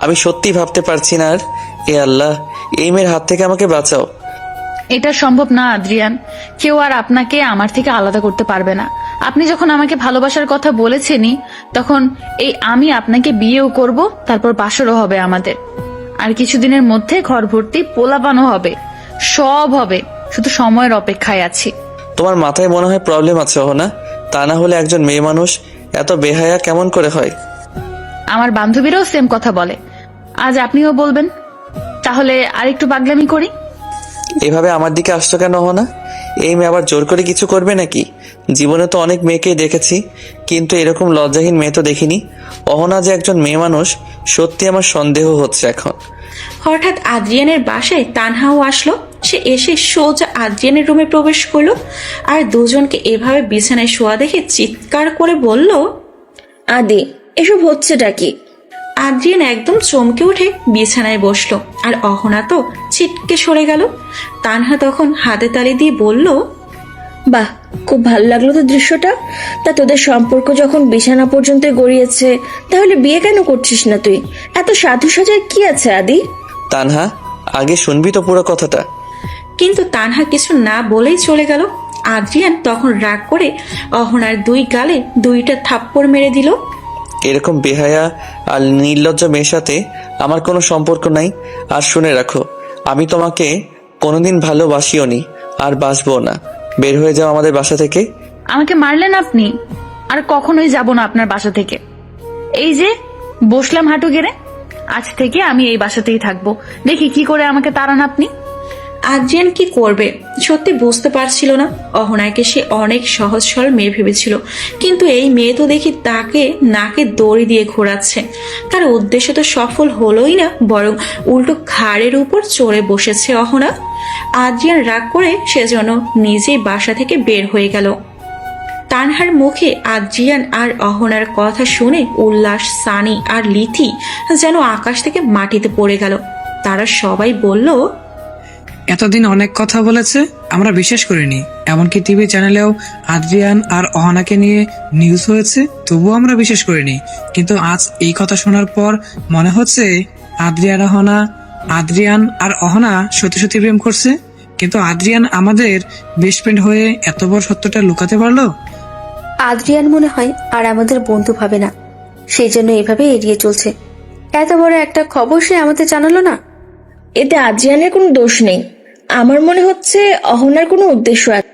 Speaker 10: আমি সত্যি ভাবতে পারছি না। আর এ আল্লাহ, এই মেয়ের হাত থেকে আমাকে বাঁচাও।
Speaker 1: এটা সম্ভব না আদ্রিয়ান, কেউ আর আপনাকে আমার থেকে আলাদা করতে পারবে না। আপনি যখন আমাকে ভালোবাসার কথা বলেছেনই, তখন এই আমি আপনাকে বিয়েও করব, তারপর বাসরও হবে আমাদের। আর কিছুদিনের মধ্যে ঘর ভর্তি পোলাপানও হবে, সব হবে, শুধু সময়ের অপেক্ষায় আছি।
Speaker 10: তোমার মাথায় মনে হয় প্রবলেম আছে অহনা, তা না হলে একজন মেয়ে মানুষ এত বেহায়া কেমন করে হয়?
Speaker 1: আমার বান্ধবীরাও সেম কথা বলে, আজ আপনিও বলবেন? তাহলে আরেকটু পাগলামি করি।
Speaker 10: এভাবে আমার দিকে আসছো কেন অহনা? এই মেয়ে আবার জোর করে কিছু করবে নাকি? জীবনে তো অনেক মেয়েকেই দেখেছি, কিন্তু এরকম লজ্জাহীন মেয়ে তো দেখিনি। অহনা যে একজন মেয়ে মানুষ, সত্যি আমার সন্দেহ হচ্ছে এখন।
Speaker 2: হঠাৎ আদ্রিয়ানের বাসায় তানহাও আসলো। সে এসে সোজা আদ্রিয়ানের রুমে প্রবেশ করলো, আর দুজনকে এভাবে বিছানায় শোয়া দেখে চিৎকার করে বলল,
Speaker 9: আদি, এসব হচ্ছেটা কি?
Speaker 2: আদ্রিয়ান একদম চমকে উঠে বিছানায় বসলো, আর অহনা তো ছিটকে সরে গেল। তানহা তখন হাতে তালি দিয়ে বলল,
Speaker 9: বাহ, খুব ভালো লাগলো তো দৃশ্যটা। তা তোদের সম্পর্ক যখন বিছানা পর্যন্ত গড়িয়েছে, তাহলে বিয়ে কেন করছিস না তুই? এত সাধু সাজার কি আছে আদি?
Speaker 10: তানহা, আগে শুনবি তো পুরো কথাটা।
Speaker 2: কিন্তু তানহা কিছু না বলেই চলে গেল। আদ্রিয়ান তখন রাগ করে অহনার 2 গালে 2টা থাপ্পড় মেরে দিল।
Speaker 10: এরকম বেহায়া আর নির্লজ্জ মেয়ের সাথে আমার কোনো সম্পর্ক নাই। আর শুনে রাখো, আমি তোমাকে কোনোদিন ভালোবাসিও নি, আর বাসবো না। বের হয়ে যাও আমাদের বাসা থেকে।
Speaker 1: আমাকে মারলেন আপনি, আর কখনোই যাব না আপনার বাসা থেকে। এই যে বসলাম হাঁটু গেড়ে, আজ থেকে আমি এই বাসাতেই থাকবো। দেখি কি করে আমাকে তাড়ান আপনি।
Speaker 2: আদ্রিয়ান কি করবে সত্যি বুঝতে পারছিল না। অহনাকে সে অনেক সহজ সরল মেয়ে ভেবেছিল, কিন্তু এই মেয়ে তো দেখি তাকে নাকে দড়ি দিয়ে ঘোরাচ্ছে। তার উদ্দেশ্য তো সফল হলোই না, বরং উল্টো ঘাড়ের উপর চড়ে বসেছে অহনা। আদ্রিয়ান রাগ করে সেজন্য নিজেই বাসা থেকে বের হয়ে গেল। তানহার মুখে আদ্রিয়ান আর অহনার কথা শুনে উল্লাস, সানি আর লিথি যেন আকাশ থেকে মাটিতে পড়ে গেল। তারা সবাই বলল,
Speaker 11: এতদিন অনেক কথা বলেছে, আমরা বিশ্বাস করিনি। এমনকি টিভি চ্যানেলেও আদ্রিয়ান আর অহনাকে নিয়ে নিউজ হয়েছে, তবুও আমরা বিশ্বাস করিনি। কিন্তু আজ এই কথা শোনার পর মনে হচ্ছে আদ্রিয়ান আর অহনা সত্যি সত্যি প্রেম করছে। কিন্তু আদ্রিয়ান আমাদের বেস্ট ফ্রেন্ড হয়ে এত বড় সত্যটা লুকাতে পারলো।
Speaker 16: আদ্রিয়ান মনে হয় আর আমাদের বন্ধু ভাবে না, সেই জন্য এভাবে এড়িয়ে চলছে। এত বড় একটা খবর সে আমাদের জানালো না।
Speaker 9: এতে আদ্রিয়ানের কোনো দোষ নেই। আমার মনে হচ্ছে অহনার কোনো উদ্দেশ্য আছে।